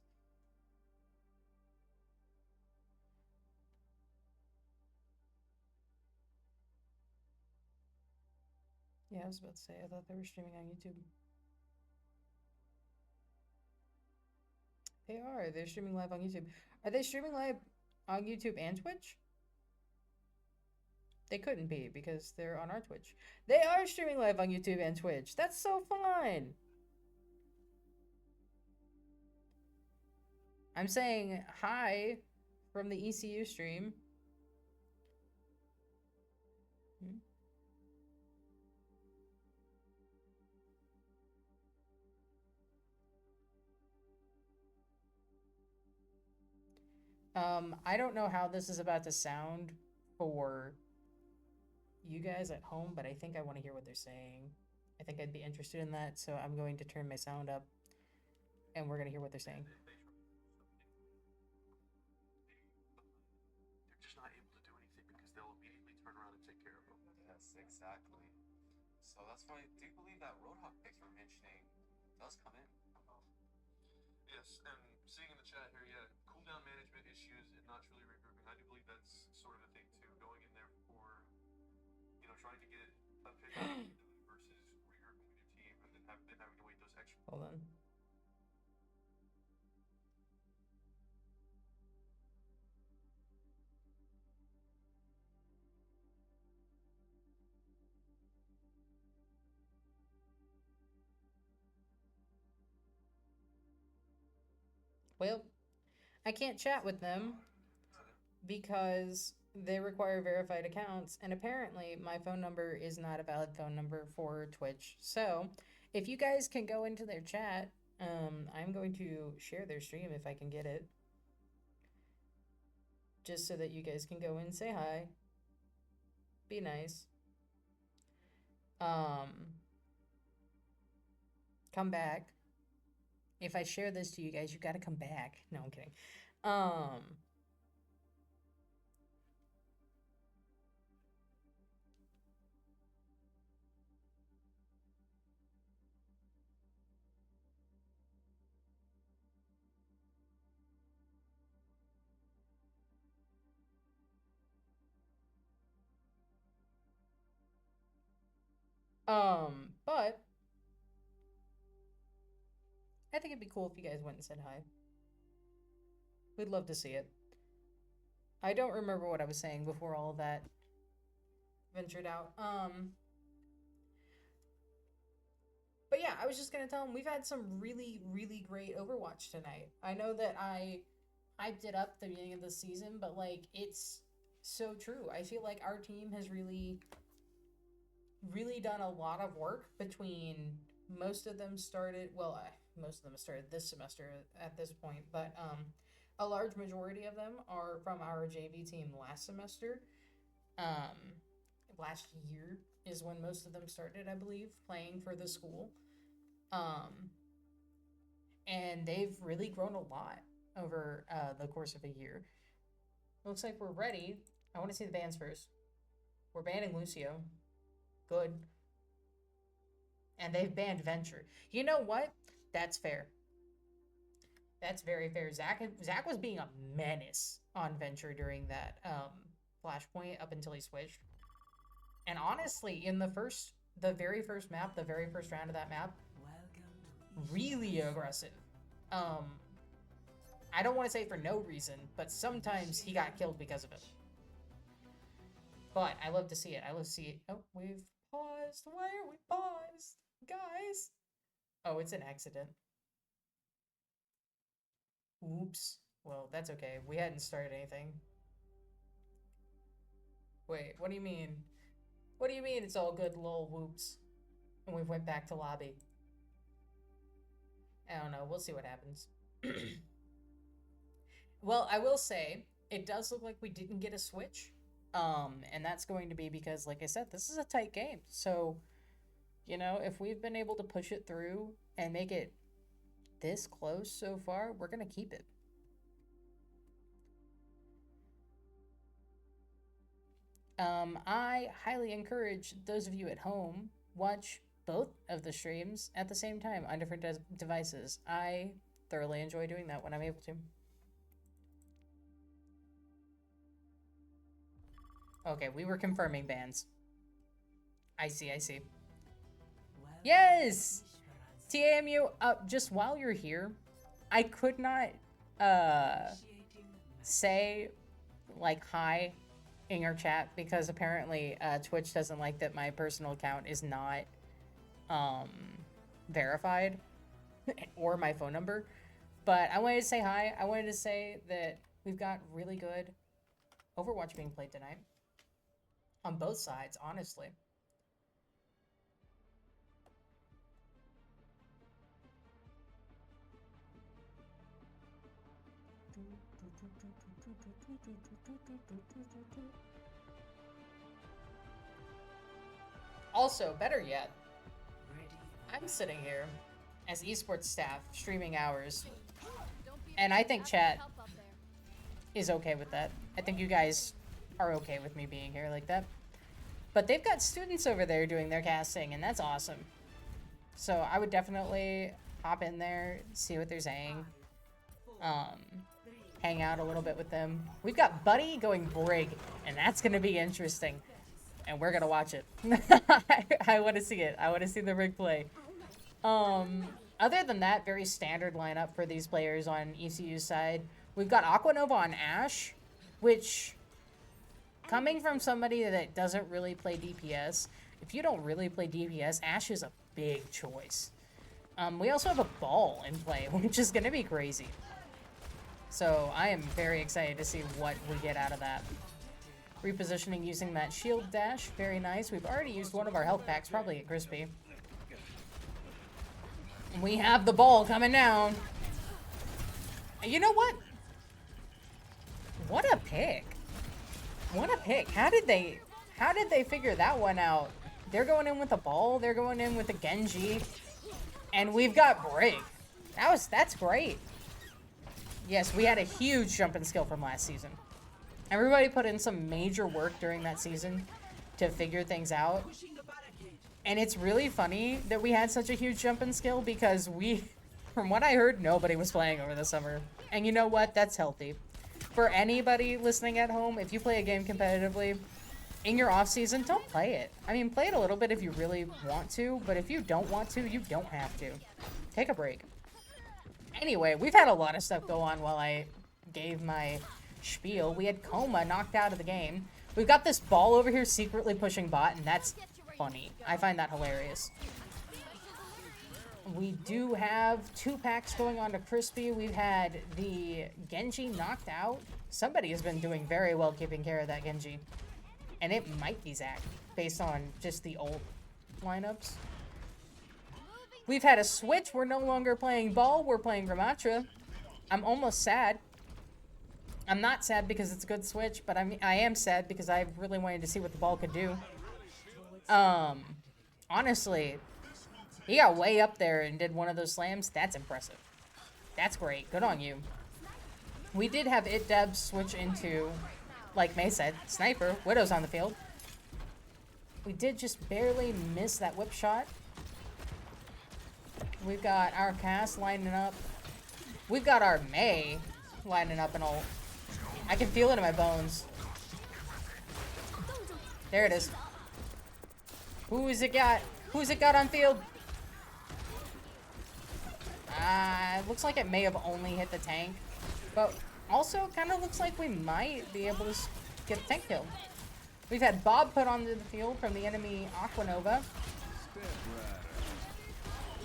Yeah, I was about to say, I thought they were streaming on YouTube. They are. They're streaming live on YouTube. Are they streaming live on YouTube and Twitch? They couldn't be, because they're on our Twitch. They are streaming live on YouTube and Twitch. That's so fun. I'm saying hi from the ECU stream. I don't know how this is about to sound for you guys at home, but I think I want to hear what they're saying. I think I'd be interested in that, so I'm going to turn my sound up, and we're going to hear what they're saying. They're just not able to do anything because they'll immediately turn around and take care of them. Yes, exactly. So that's why, do you believe that Roadhog pick you were mentioning does come in? Yes, and seeing in the chat here, yeah, cooldown management issues and not truly regrouping. I do believe that's sort of a thing too. Going in there for, trying to get a pick versus regrouping with your team and then having to wait those extra. Hold on. Well, I can't chat with them because they require verified accounts, and apparently my phone number is not a valid phone number for Twitch. So, if you guys can go into their chat, I'm going to share their stream if I can get it. Just so that you guys can go in, say hi. Be nice. Come back. If I share this to you guys, you gotta come back. No, I'm kidding. But I think it'd be cool if you guys went and said hi. We'd love to see it. I don't remember what I was saying before all of that ventured out. But yeah, I was just gonna tell them we've had some really, really great Overwatch tonight. I know that I hyped it up at the beginning of the season, but like it's so true. I feel like our team has really, really done a lot of work between most of them started. Well, most of them started this semester at this point, but a large majority of them are from our JV team last semester. Last year is when most of them started, I believe, playing for the school. And they've really grown a lot over the course of a year. Looks like we're ready. I want to see the bans first. We're banning Lucio. Good. And they've banned Venture. You know what? That's fair. That's very fair. Zach was being a menace on Venture during that flashpoint up until he switched. And honestly, in the very first map, the very first round of that map, really aggressive. I don't want to say for no reason, but sometimes he got killed because of it. But I love to see it. I love to see it. Oh, we've paused. Why are we paused? Guys. Oh, it's an accident. Oops. Well, that's okay. We hadn't started anything. Wait, what do you mean? What do you mean it's all good, lol, whoops? And we went back to lobby. I don't know. We'll see what happens. Well, I will say, it does look like we didn't get a switch. And that's going to be because, like I said, this is a tight game. So, if we've been able to push it through and make it this close so far, we're going to keep it. I highly encourage those of you at home, watch both of the streams at the same time on different devices. I thoroughly enjoy doing that when I'm able to. Okay, we were confirming bans. I see. Yes! TAMU, just while you're here, I could not, say, like, hi in your chat because apparently, Twitch doesn't like that my personal account is not, verified or my phone number. But I wanted to say hi. I wanted to say that we've got really good Overwatch being played tonight. On both sides, honestly. Also, better yet, I'm sitting here as esports staff, streaming hours, and I think chat is okay with that. I think you guys are okay with me being here like that. But they've got students over there doing their casting, and that's awesome. So I would definitely hop in there, see what they're saying, hang out a little bit with them. We've got Buddy going Brig, and that's going to be interesting. And we're going to watch it. I want to see it. I want to see the Brig play. Other than that, very standard lineup for these players on ECU's side. We've got Aquanova on Ashe, which, coming from somebody that doesn't really play DPS, if you don't really play DPS, Ashe is a big choice. We also have a Ball in play, which is going to be crazy. So I am very excited to see what we get out of that. Repositioning using that shield dash, very nice. We've already used one of our health packs, probably at Crispy. And we have the Ball coming down. You know what? What a pick. What a pick. How did they figure that one out? They're going in with a Ball, they're going in with a Genji, and we've got Brig. That's great. Yes, we had a huge jump in skill from last season. Everybody put in some major work during that season to figure things out. And it's really funny that we had such a huge jump in skill because from what I heard, nobody was playing over the summer. And you know what? That's healthy. For anybody listening at home, if you play a game competitively, in your off season, don't play it. I mean, play it a little bit if you really want to, but if you don't want to, you don't have to. Take a break. Anyway, we've had a lot of stuff go on while I gave my spiel. We had Coma knocked out of the game. We've got this Ball over here secretly pushing bot, and that's funny. I find that hilarious. We do have 2 packs going on to Crispy. We've had the Genji knocked out. Somebody has been doing very well keeping care of that Genji. And it might be Zac, based on just the old lineups. We've had a switch. We're no longer playing Ball. We're playing Ramatra. I'm almost sad. I'm not sad because it's a good switch, but I am sad because I really wanted to see what the Ball could do. Honestly, he got way up there and did one of those slams. That's impressive. That's great. Good on you. We did have Deb switch into, like May said, Sniper. Widow's on the field. We did just barely miss that whip shot. We've got our Cass lining up. We've got our May lining up and all. I can feel it in my bones. There it is. Who's it got? Who's it got on field? It looks like it may have only hit the tank. But also kind of looks like we might be able to get a tank kill. We've had Bob put onto the field from the enemy Aquanova.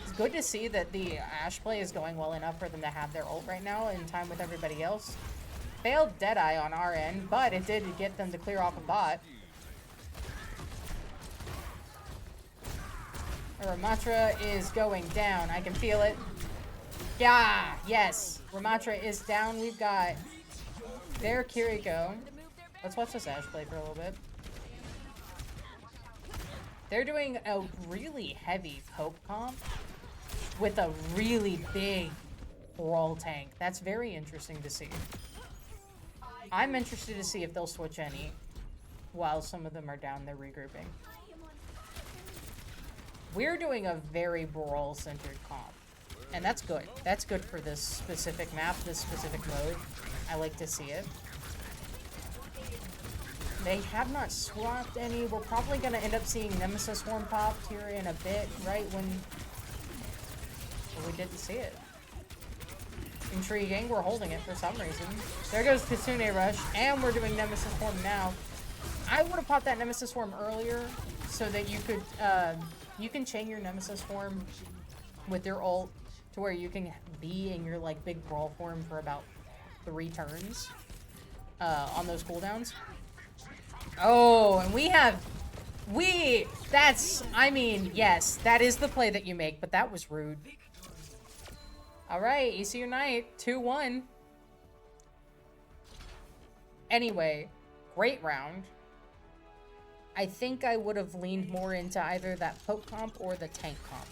It's good to see that the Ashe play is going well enough for them to have their ult right now in time with everybody else. Failed Deadeye on our end, but it did get them to clear off a bot. Ramatra is going down. I can feel it. Yeah, yes. Ramatra is down. We've got their Kiriko. Let's watch this Ashe play for a little bit. They're doing a really heavy poke comp with a really big brawl tank. That's very interesting to see. I'm interested to see if they'll switch any while some of them are down there regrouping. We're doing a very brawl-centered comp. And that's good. That's good for this specific map, this specific mode. I like to see it. They have not swapped any. We're probably going to end up seeing Nemesis Swarm popped here in a bit, right when we didn't see it. Intriguing. We're holding it for some reason. There goes Kitsune Rush, and we're doing Nemesis Swarm now. I would have popped that Nemesis Swarm earlier so that you could, you can chain your Nemesis Swarm with your ult to where you can be in your, like, big brawl form for about 3 turns on those cooldowns. Oh, and I mean, yes, that is the play that you make, but that was rude. All right, ECU Knight, 2-1. Anyway, great round. I think I would have leaned more into either that poke comp or the tank comp.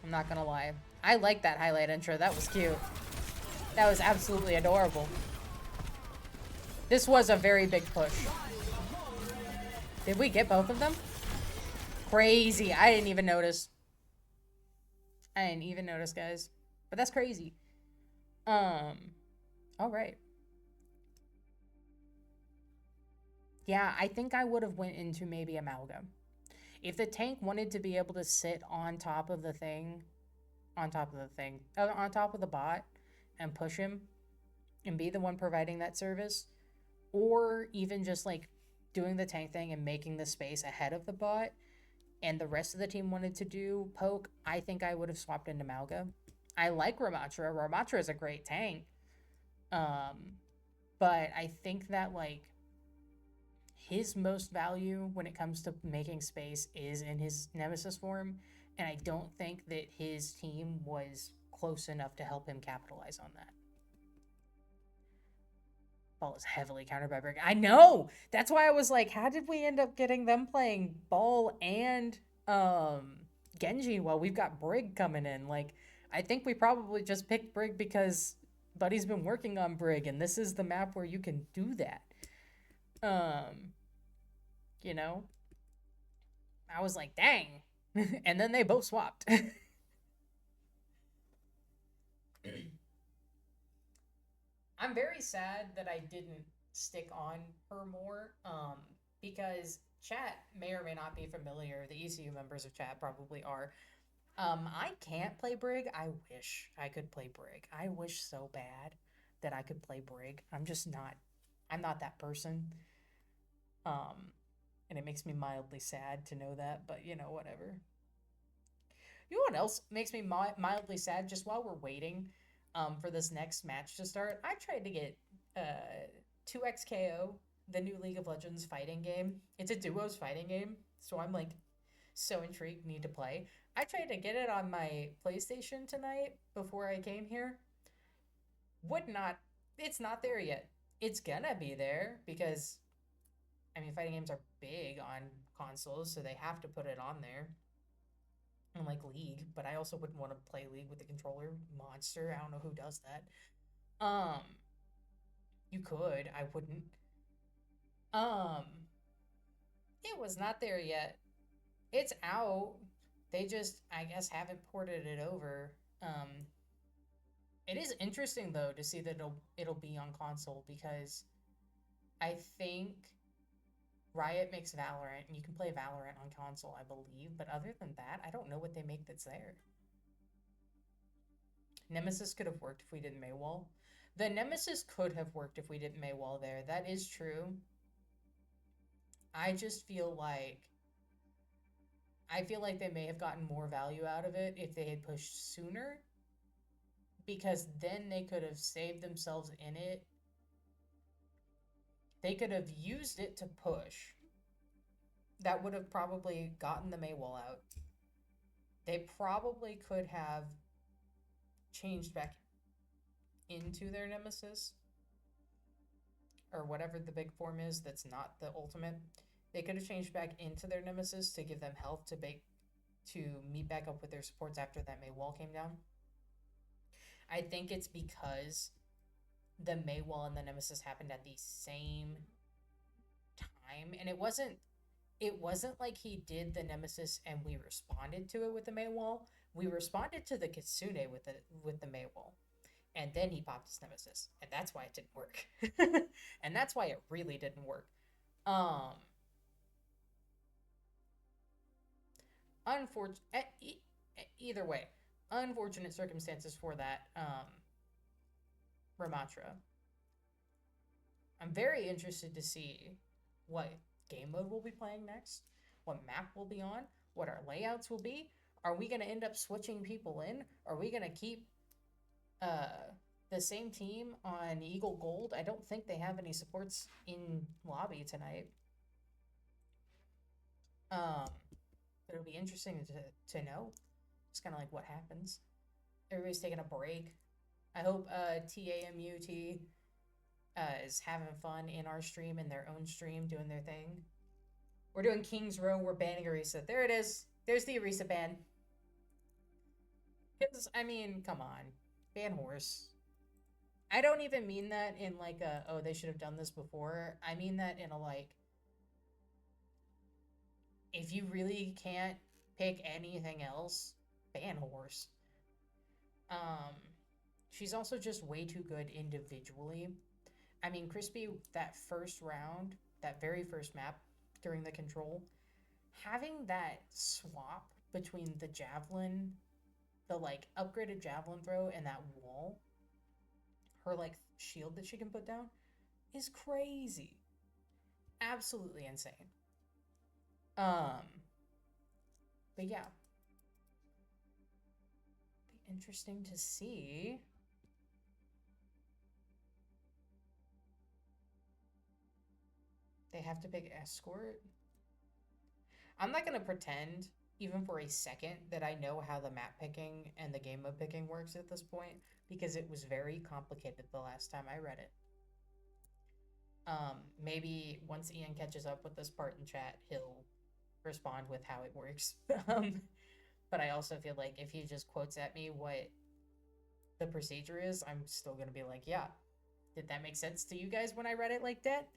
I'm not gonna lie. I like that highlight intro. That was cute. That was absolutely adorable. This was a very big push. Did we get both of them? Crazy. I didn't even notice. I didn't even notice, guys. But that's crazy. All right. Yeah, I think I would have went into maybe Amalgam. If the tank wanted to be able to sit on top of the thing, on top of the bot and push him and be the one providing that service, or even just like doing the tank thing and making the space ahead of the bot, and the rest of the team wanted to do poke, I think I would have swapped into Malga. I like Ramatra. Ramatra is a great tank. But I think that like his most value when it comes to making space is in his Nemesis form, and I don't think that his team was close enough to help him capitalize on that. Ball is heavily countered by Brig. I know! That's why I was like, how did we end up getting them playing Ball and Genji while we've got Brig coming in? Like, I think we probably just picked Brig because Buddy's been working on Brig, and this is the map where you can do that. You know? I was like, dang. And then they both swapped. I'm very sad that I didn't stick on her more, because chat may or may not be familiar. The ECU members of chat probably are. I can't play Brig. I wish I could play Brig. I wish so bad that I could play Brig. I'm just not. I'm not that person. And it makes me mildly sad to know that, but you know, whatever. You know what else makes me mildly sad? Just while we're waiting for this next match to start, I tried to get 2XKO, the new League of Legends fighting game. It's a duos fighting game, so I'm like so intrigued, need to play. I tried to get it on my PlayStation tonight before I came here. It's not there yet. It's gonna be there because, I mean, fighting games are big on consoles, so they have to put it on there. Unlike League, but I also wouldn't want to play League with the controller. Monster, I don't know who does that. You could, I wouldn't. It was not there yet. It's out. They just, I guess, haven't ported it over. It is interesting though to see that it'll be on console, because I think Riot makes Valorant, and you can play Valorant on console, I believe. But other than that, I don't know what they make that's there. Nemesis could have worked if we did Maywall. The Nemesis could have worked if we did Maywall there. That is true. I just feel like they may have gotten more value out of it if they had pushed sooner, because then they could have saved themselves in it. They could have used it to push. That would have probably gotten the Maywall out. They probably could have changed back into their Nemesis, or whatever the big form is that's not the ultimate. They could have changed back into their Nemesis to give them health to meet back up with their supports after that Maywall came down. I think it's because the Maywall and the Nemesis happened at the same time, and it wasn't like he did the Nemesis and we responded to it with the Maywall. We responded to the Kitsune with the Maywall, and then he popped his Nemesis, and that's why it didn't work. And that's why it really didn't work. Either way, unfortunate circumstances for that Ramatra. I'm very interested to see what game mode we'll be playing next, what map we'll be on, what our layouts will be. Are we going to end up switching people in? Are we going to keep the same team on Eagle Gold? I don't think they have any supports in lobby tonight. It'll be interesting to know. It's kind of like what happens. Everybody's taking a break. I hope TAMUT is having fun in our stream, in their own stream, doing their thing. We're doing King's Row. We're banning Orisa. There it is. There's the Orisa ban. Because, I mean, come on. Ban horse. I don't even mean that in like a, oh, they should have done this before. I mean that in a like, if you really can't pick anything else, ban horse. She's also just way too good individually. I mean, Crispy, that first round, that very first map during the control, having that swap between the javelin, the like upgraded javelin throw, and that wall, her like shield that she can put down, is crazy. Absolutely insane. But yeah. Be interesting to see. They have to pick escort. I'm not gonna pretend, even for a second, that I know how the map picking and the game mode picking works at this point, because it was very complicated the last time I read it. Maybe once Ian catches up with this part in chat, he'll respond with how it works. But I also feel like if he just quotes at me what the procedure is, I'm still gonna be like, yeah, did that make sense to you guys when I read it like that?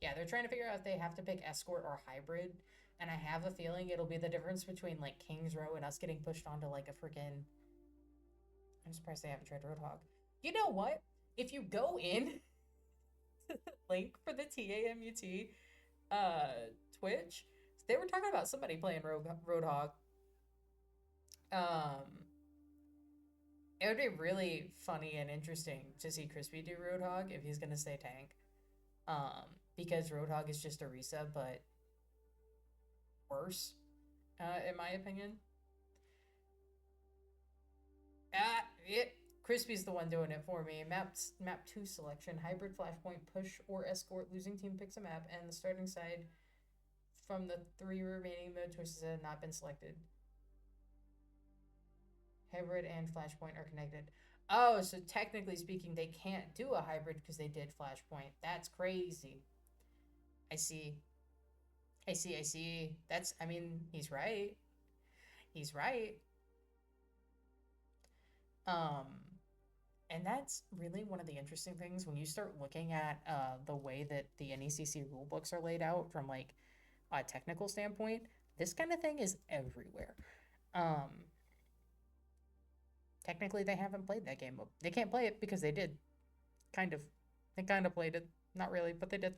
Yeah, they're trying to figure out if they have to pick escort or hybrid, and I have a feeling it'll be the difference between like King's Row and us getting pushed onto like a freaking. I'm surprised they haven't tried Roadhog. You know what? If you go in to the link for the TAMUT Twitch, they were talking about somebody playing Roadhog. It would be really funny and interesting to see Crispy do Roadhog if he's gonna stay tank. Because Roadhog is just Orisa, but worse, in my opinion. Crispy's the one doing it for me. Map 2 selection, hybrid flashpoint, push or escort. Losing team picks a map, and the starting side from the 3 remaining mode choices have not been selected. Hybrid and flashpoint are connected. Oh, so technically speaking, they can't do a hybrid because they did flashpoint. That's crazy. I see. That's, I mean, he's right. He's right. And that's really one of the interesting things when you start looking at the way that the NECC rulebooks are laid out from like a technical standpoint. This kind of thing is everywhere. Technically, they haven't played that game. They can't play it because they did. Kind of. They kind of played it. Not really, but they did.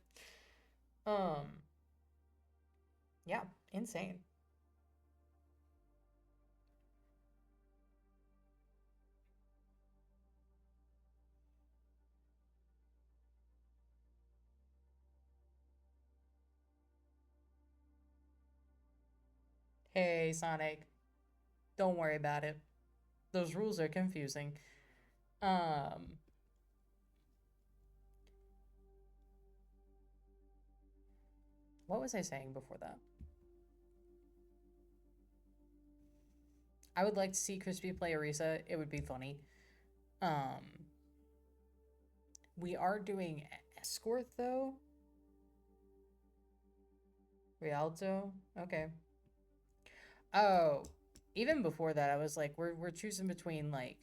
Yeah, insane. Hey, Sonic. Don't worry about it. Those rules are confusing. What was I saying before that? I would like to see Crispy play Orisa. It would be funny. We are doing escort though. Rialto. Okay. Oh, even before that, I was like, we're choosing between like.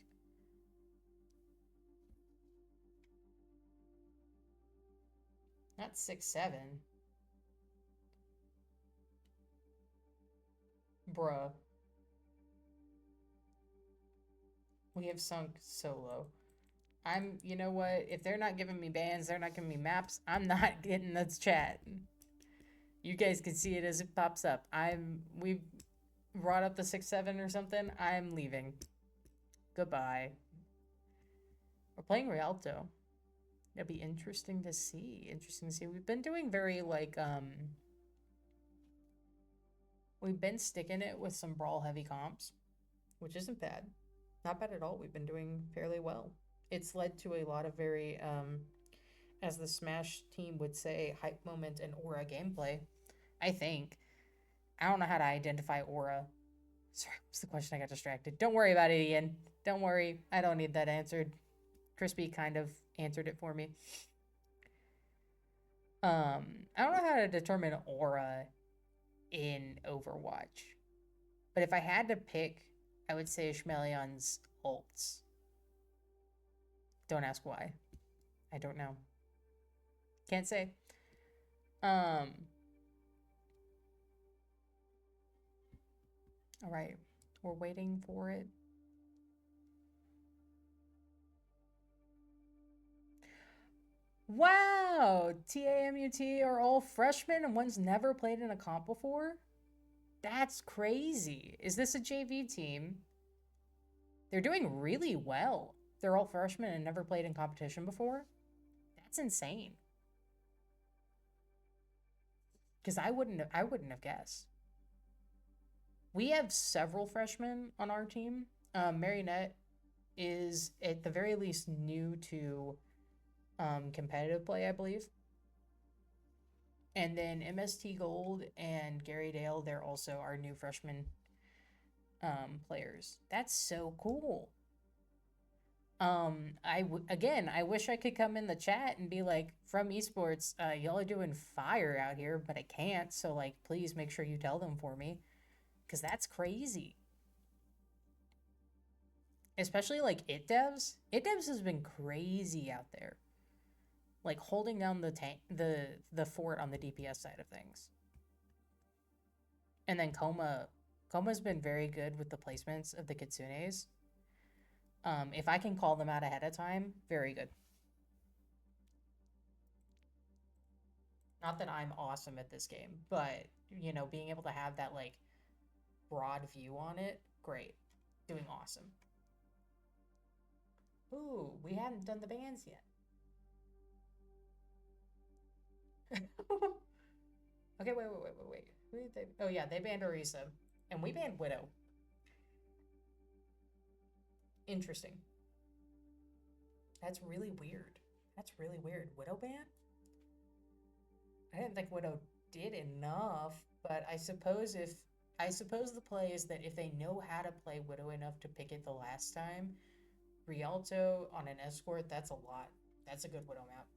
Not 6-7. Bruh. We have sunk so low. You know what? If they're not giving me bans, they're not giving me maps, I'm not getting this chat. You guys can see it as it pops up. We've brought up the 6-7 or something. I'm leaving. Goodbye. We're playing Rialto. It'll be interesting to see. We've been doing very, like, we've been sticking it with some brawl-heavy comps, which isn't bad. Not bad at all. We've been doing fairly well. It's led to a lot of very, as the Smash team would say, hype moment and aura gameplay, I think. I don't know how to identify aura. Sorry, what's the question? I got distracted. Don't worry about it, Ian. Don't worry. I don't need that answered. Crispy kind of answered it for me. I don't know how to determine aura in Overwatch. But if I had to pick, I would say Schmelion's ults. Don't ask why. I don't know. Can't say. Alright. We're waiting for it. Wow! TAMUT are all freshmen and one's never played in a comp before? That's crazy. Is this a JV team? They're doing really well. They're all freshmen and never played in competition before? That's insane. Because I wouldn't have guessed. We have several freshmen on our team. Marionette is at the very least new to competitive play, I believe. And then MST Gold and Gary Dale, they're also our new freshman players. That's so cool. Again, I wish I could come in the chat and be like, from esports, y'all are doing fire out here, but I can't. So like, please make sure you tell them for me, because that's crazy. Especially like it devs. It devs has been crazy out there, like holding down the fort on the DPS side of things. And then Koma's been very good with the placements of the Kitsunes. If I can call them out ahead of time, very good. Not that I'm awesome at this game, but, you know, being able to have that, like, broad view on it, great. Doing awesome. Ooh, we haven't done the bans yet. Okay, wait. Who did they... Oh, yeah, they banned Orisa. And we banned Widow. Interesting. That's really weird. That's really weird. Widow ban? I didn't think Widow did enough, but I suppose the play is that if they know how to play Widow enough to pick it the last time, Rialto on an escort, that's a lot. That's a good Widow map.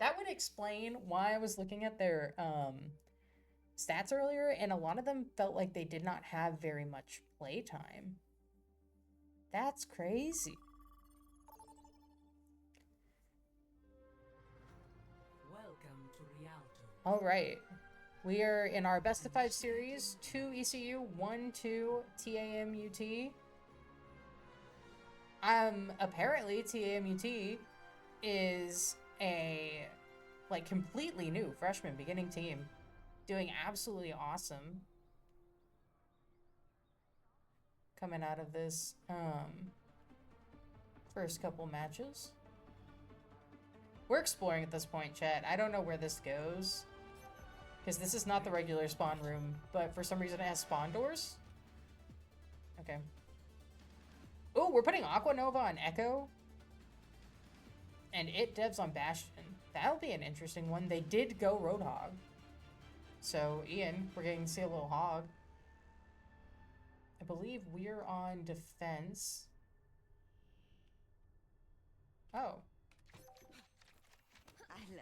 That would explain why I was looking at their stats earlier, and a lot of them felt like they did not have very much playtime. That's crazy. Welcome to Rialto. All right. We are in our best of 5 series, 2 ECU, 1 2 TAMUT. Apparently TAMUT is a like completely new freshman beginning team, doing absolutely awesome. Coming out of this first couple matches. We're exploring at this point, chat. I don't know where this goes, because this is not the regular spawn room, but for some reason it has spawn doors. Okay. Oh, we're putting Aquanova on Echo. And it devs on Bastion. That'll be an interesting one. They did go Roadhog. So, Ian, we're getting to see a little hog. I believe we're on defense. Oh.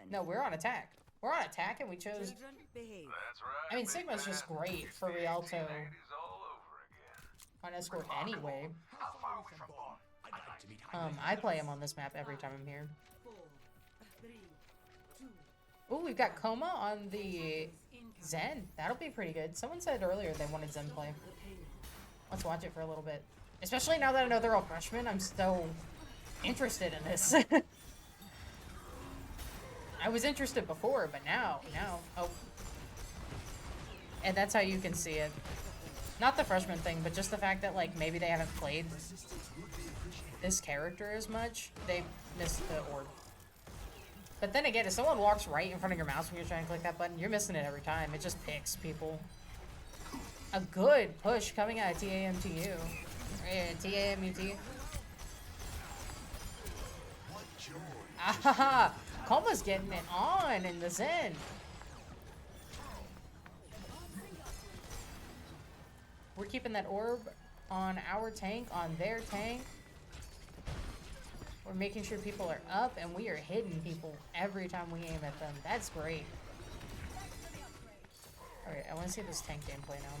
No, we're on attack. We're on attack and we chose... Children, behave. That's right. I mean, Sigma's just great for Rialto all over again. on escort anyway. How far are we from home? I'd like to meet I play him on this map every time I'm here. 4, 3, 2. Oh, we've got Coma on the Zen. That'll be pretty good. Someone said earlier they wanted Zen play. Let's watch it for a little bit. Especially now that I know they're all freshmen, I'm so interested in this. I was interested before, but now, oh. And that's how you can see it. Not the freshman thing, but just the fact that, like, maybe they haven't played this character as much. They missed the orb. But then again, if someone walks right in front of your mouse when you're trying to click that button, you're missing it every time. It just picks people. A good push coming out of TAMTU. TAMUT. Ah, Koma's getting it on in the Zen. We're keeping that orb. on our tank, on their tank. We're making sure people are up, and we are hitting people every time we aim at them. That's great. Alright, I want to see this tank gameplay now.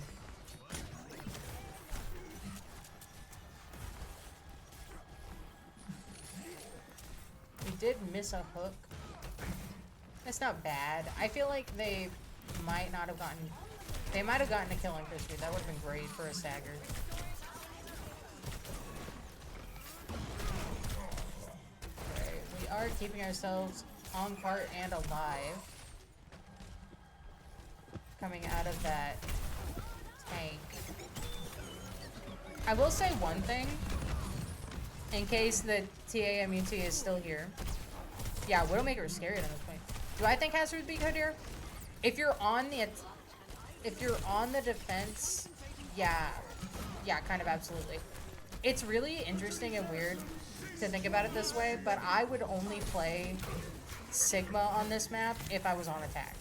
We did miss a hook. That's not bad. I feel like they might not have gotten... They might have gotten a kill on Crispy. That would have been great for a stagger. Alright, we are keeping ourselves on cart and alive. Coming out of that tank. I will say one thing. In case the TAMUT is still here. Yeah, Widowmaker is scary at this point. Do I think Hazard would be good here? If you're on the defense, yeah, kind of absolutely. It's really interesting and weird to think about it this way, but I would only play Sigma on this map if I was on attack.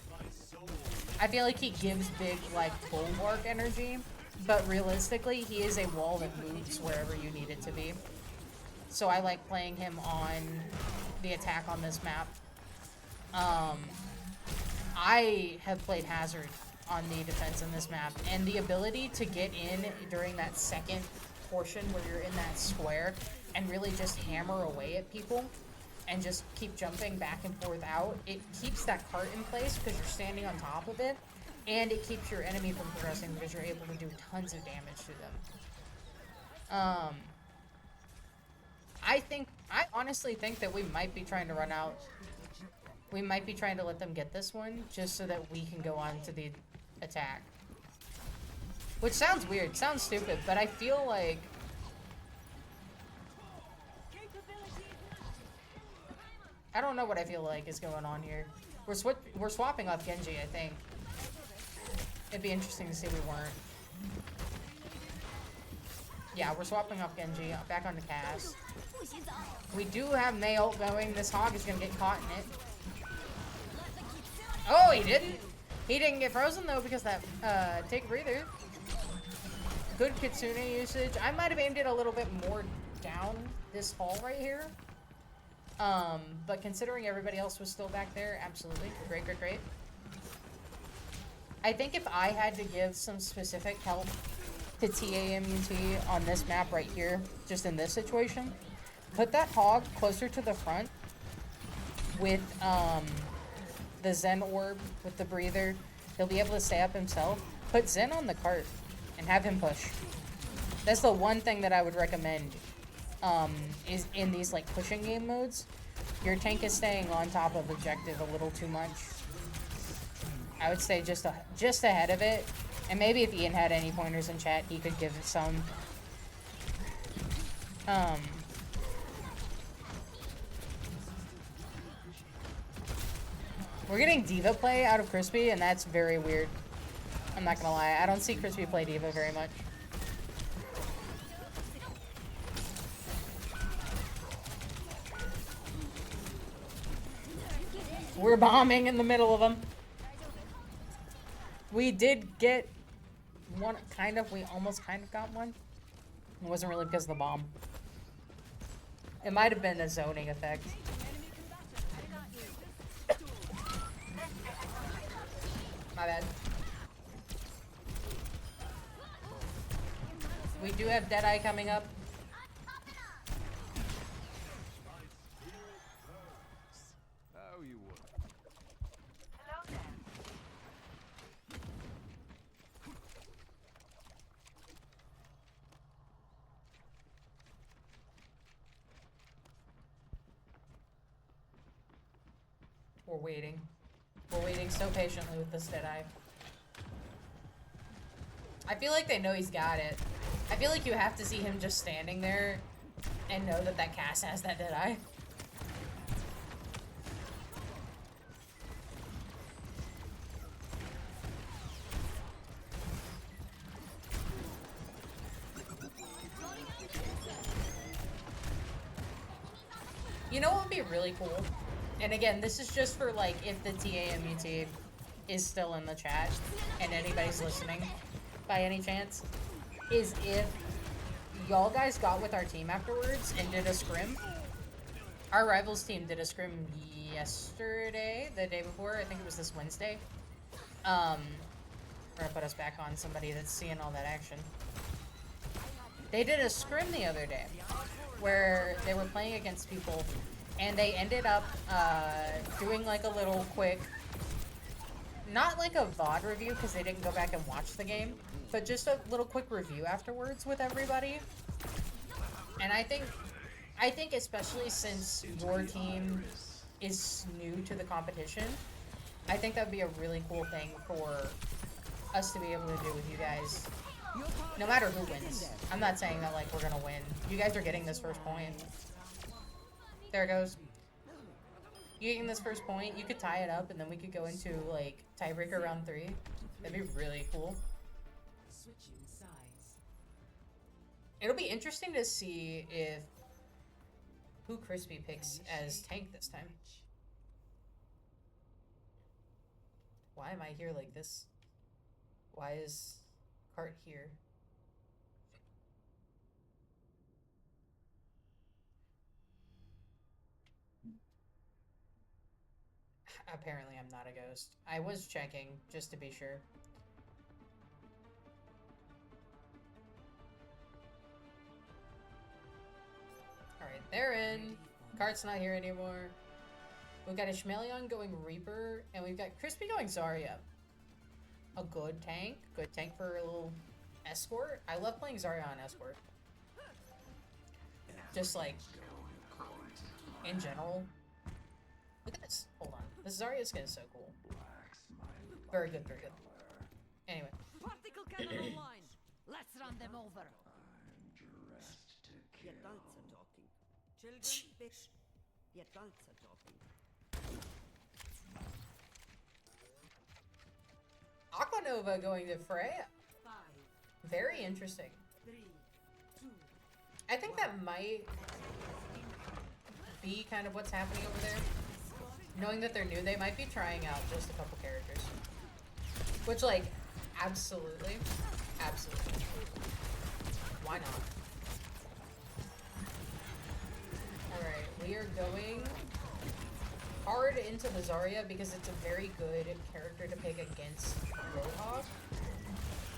I feel like he gives big, like, bulwark energy, but realistically, he is a wall that moves wherever you need it to be. So I like playing him on the attack on this map. I have played Hazard on the defense in this map, and the ability to get in during that second portion where you're in that square and really just hammer away at people and just keep jumping back and forth out, it keeps that cart in place because you're standing on top of it, and it keeps your enemy from progressing because you're able to do tons of damage to them. I honestly think that we might be trying to run out. We might be trying to let them get this one just so that we can go on to the attack. Which sounds weird, sounds stupid, but I feel like... I don't know what I feel like is going on here. We're swapping off Genji, I think. It'd be interesting to see if we weren't. Yeah, we're swapping off Genji, back onto Cass. We do have Mei ult going. This hog is gonna get caught in it. Oh, he didn't. He didn't get frozen though because that take a breather. Good Kitsune usage. I might have aimed it a little bit more down this hall right here. But considering everybody else was still back there, absolutely. Great, great, great. I think if I had to give some specific help to TAMUT on this map right here, just in this situation, put that hog closer to the front with the Zen orb with the breather. He'll be able to stay up himself. Put Zen on the cart and have him push. That's the one thing that I would recommend is in these like pushing game modes. Your tank is staying on top of objective a little too much. I would say just ahead of it. And maybe if Ian had any pointers in chat, he could give it some. We're getting Diva play out of Crispy, and that's very weird. I'm not gonna lie. I don't see Crispy play Diva very much. We're bombing in the middle of them. We did get one, kind of. We almost kind of got one. It wasn't really because of the bomb. It might have been a zoning effect. My bad. We do have Deadeye coming up. How you work? We're waiting. We're waiting so patiently with this Deadeye. I feel like they know he's got it. I feel like you have to see him just standing there and know that that Cass has that Deadeye. You know what would be really cool? And again, this is just for like if the TAMUT is still in the chat and anybody's listening by any chance, is if y'all guys got with our team afterwards and did a scrim. Our rivals team did a scrim yesterday, the day before. I think it was this Wednesday. We're gonna put us back on somebody that's seeing all that action. They did a scrim the other day where they were playing against people and they ended up doing like a little quick, not like a VOD review because they didn't go back and watch the game, but just a little quick review afterwards with everybody. And I think especially since your team is new to the competition, I think that'd be a really cool thing for us to be able to do with you guys. No matter who wins. I'm not saying that like we're gonna win. You guys are getting this first point. There it goes. You getting this first point, you could tie it up and then we could go into like tiebreaker round 3. That'd be really cool. Switching sides. It'll be interesting to see if who Crispy picks as tank this time. Why am I here like this? Why is Cart here? Apparently I'm not a ghost. I was checking just to be sure. Alright, they're in. Cart's not here anymore. We've got a Ishmaelion going Reaper, and we've got Crispy going Zarya. A good tank for a little escort. I love playing Zarya on escort. Just like, in general. Look at this. Hold on. This Zarya skin is so cool. Very good, very good. Anyway. Particle cannon online. Let's run them over. The adults are talking. Children, bitch. The adults are talking. Aquanova going to Freya. 5, Very interesting. 3, 2. I think that might be kind of what's happening over there. Knowing that they're new, they might be trying out just a couple characters. Which, like, absolutely. Absolutely. Why not? Alright, we are going hard into the Zarya because it's a very good character to pick against Roadhog.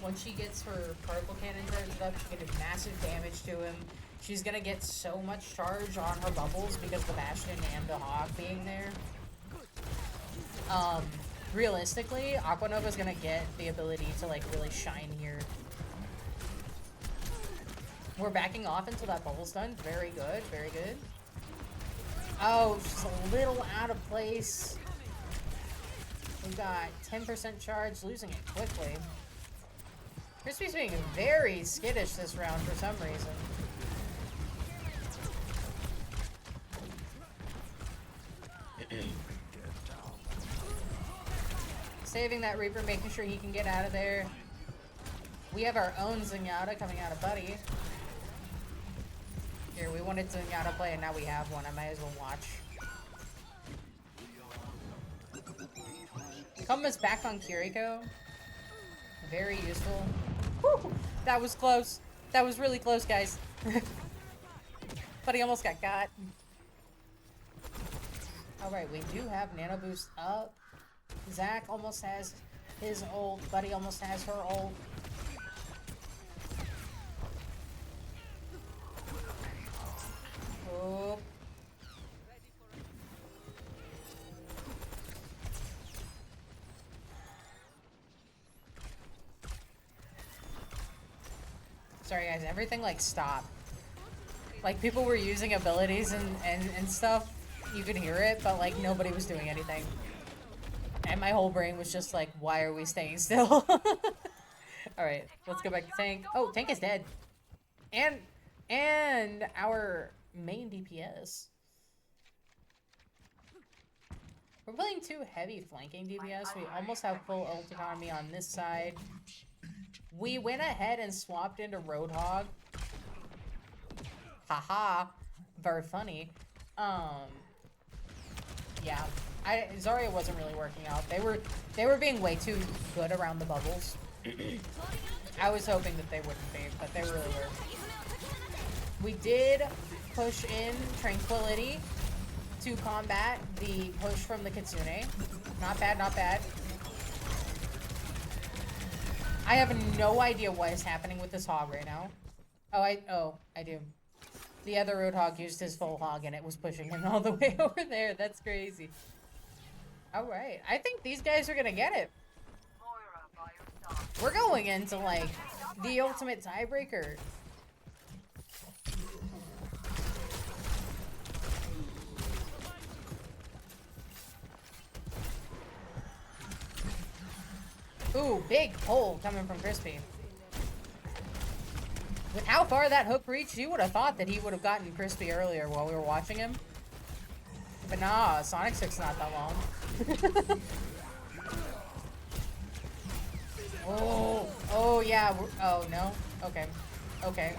Once she gets her particle cannon charged up, she can do massive damage to him. She's gonna get so much charge on her bubbles because of the Bastion and the Hawk being there. Realistically, Aquanova's gonna get the ability to like really shine here. We're backing off until that bubble's done. Very good, very good. Oh, just a little out of place. We've got 10% charge, losing it quickly. Crispy's being very skittish this round for some reason. Saving that Reaper, making sure he can get out of there. We have our own Zenyatta coming out of Buddy. Here, we wanted Zenyatta play and now we have one. I might as well watch. Kuma's back on Kiriko. Very useful. Whew, that was close. That was really close, guys. Buddy almost got got. Alright, we do have Nano Boost up. Zach almost has his ult. Buddy almost has her ult. Oh. Sorry guys, everything like stopped. Like people were using abilities and stuff. You could hear it, but like nobody was doing anything. And my whole brain was just like, why are we staying still? Alright, let's go back to tank. Oh, tank is dead. And our main DPS. We're playing 2 heavy flanking DPS. We almost have full ult economy on this side. We went ahead and swapped into Roadhog. Haha. Very funny. Yeah. Zarya wasn't really working out. They were being way too good around the bubbles. I was hoping that they wouldn't be, but they really were. We did push in Tranquility to combat the push from the Kitsune. Not bad, not bad. I have no idea what is happening with this hog right now. Oh, I do. The other Roadhog used his full hog and it was pushing him all the way over there. That's crazy. Alright, I think these guys are gonna get it. We're going into, like, the ultimate tiebreaker. Ooh, big pull coming from Crispy. With how far that hook reached, you would have thought that he would have gotten Crispy earlier while we were watching him. But nah, Sonic 6 not that long. Oh yeah, oh no, okay, okay.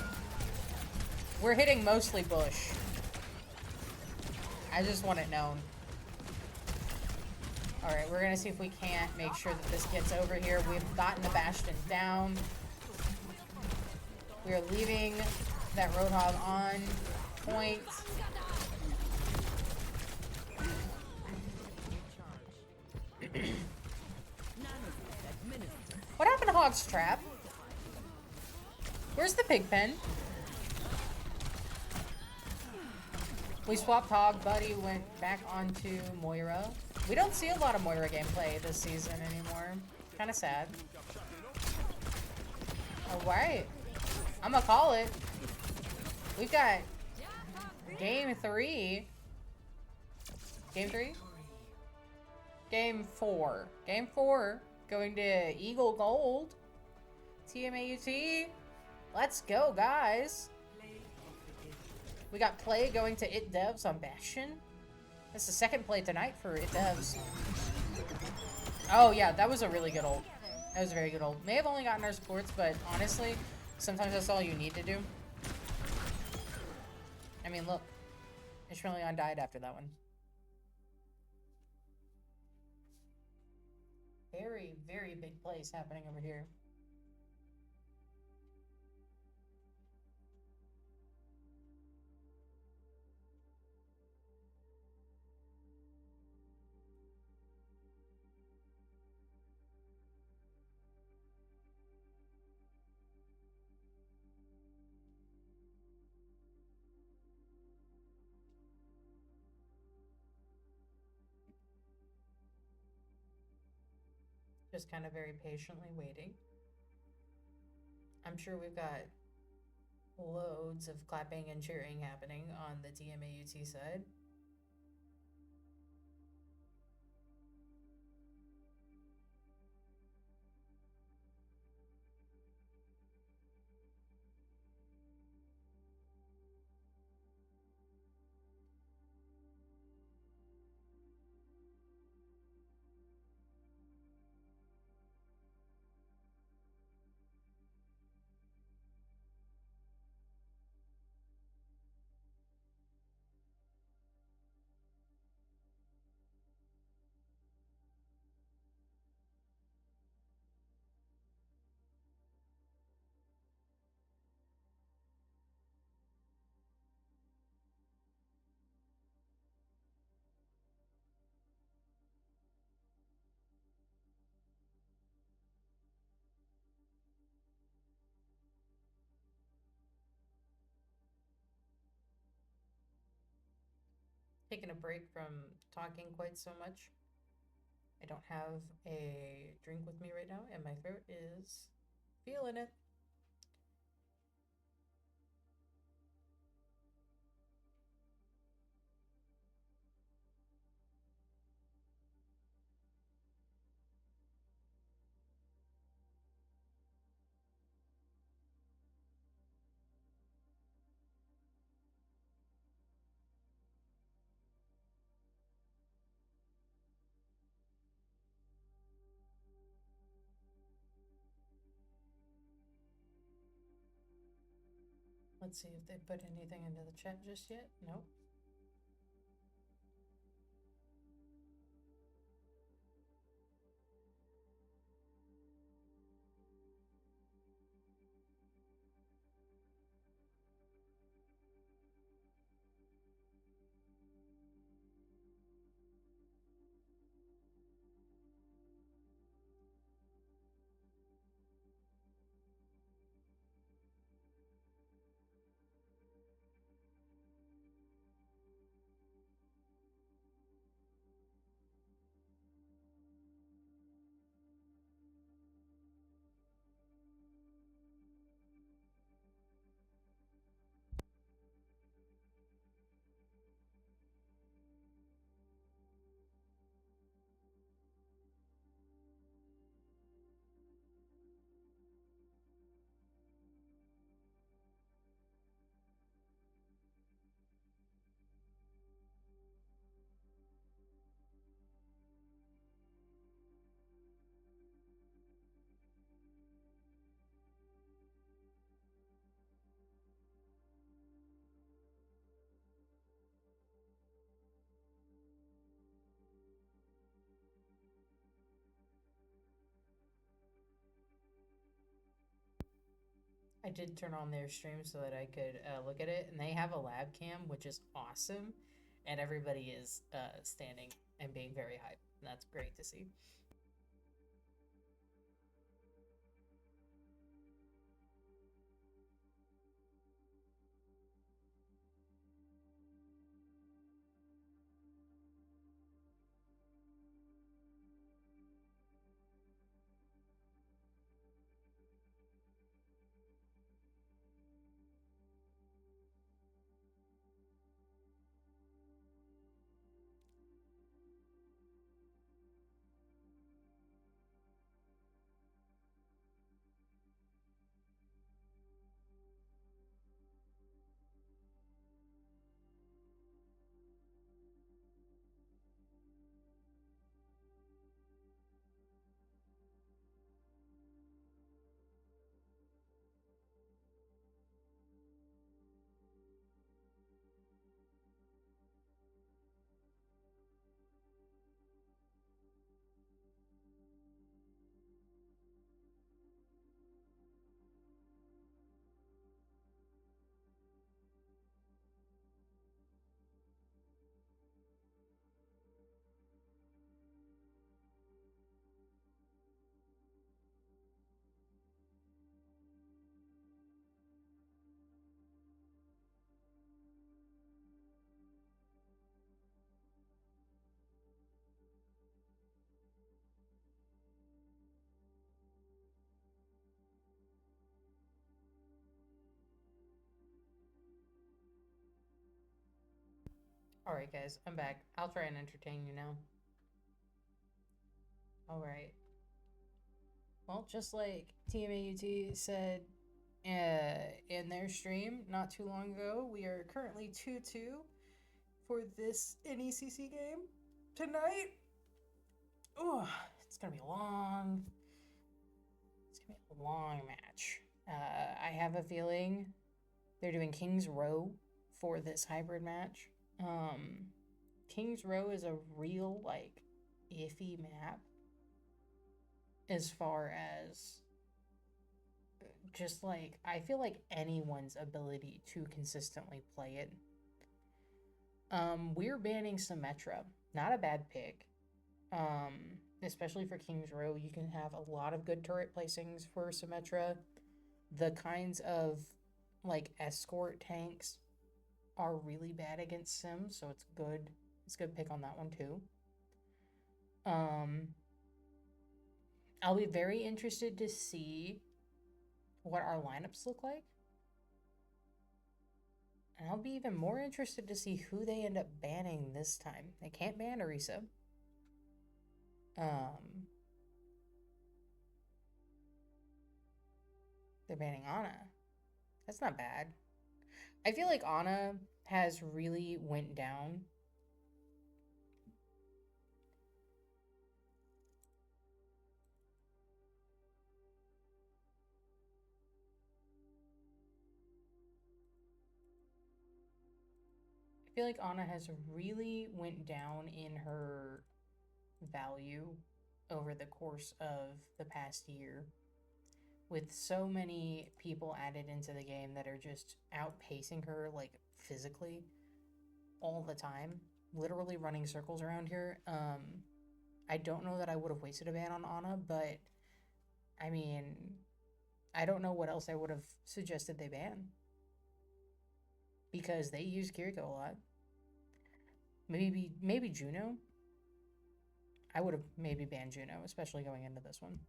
We're hitting mostly bush. I just want it known. Alright, we're gonna see if we can't make sure that this gets over here. We've gotten the Bastion down. We are leaving that Roadhog on point. What happened to Hog's Trap? Where's the pig pen? We swapped Hog, Buddy went back onto Moira. We don't see a lot of Moira gameplay this season anymore. Kind of sad. Alright. I'm gonna call it. We've got game 3. Game 3? Game 4. Game 4 going to Eagle Gold. TMAUT. Let's go, guys. We got play going to It Devs on Bastion. That's the second play tonight for It Devs. Oh yeah, that was a really good ult. That was a very good ult. May have only gotten our supports, but honestly, sometimes that's all you need to do. I mean, look. Ishmaelion died after that one. Very, very big plays happening over here. Just kind of very patiently waiting. I'm sure we've got loads of clapping and cheering happening on the TMAUT side. Taking a break from talking quite so much. I don't have a drink with me right now, and my throat is feeling it. Let's see if they put anything into the chat just yet. Nope. I did turn on their stream so that I could look at it, and they have a lab cam, which is awesome, and everybody is standing and being very hype. And that's great to see. Alright, guys, I'm back. I'll try and entertain you now. Alright. Well, just like TMAUT said in their stream not too long ago, we are currently 2-2 for this NECC game tonight. Oh, it's gonna be a long match. I have a feeling they're doing King's Row for this hybrid match. King's Row is a real, like, iffy map as far as just, like, I feel like anyone's ability to consistently play it. We're banning Symmetra. Not a bad pick. Especially for King's Row, you can have a lot of good turret placings for Symmetra. The kinds of, like, escort tanks are really bad against Sim, so it's good. It's a good pick on that one too. I'll be very interested to see what our lineups look like. And I'll be even more interested to see who they end up banning this time. They can't ban Orisa. They're banning Ana. That's not bad. I feel like Ana has really went down. I feel like Ana has really went down in her value over the course of the past year, with so many people added into the game that are just outpacing her, like, physically all the time, literally running circles around here. I don't know that I would have wasted a ban on Ana, but I mean, I don't know what else I would have suggested they ban, because they use Kiriko a lot. Maybe Juno. I would have maybe banned Juno, especially going into this one.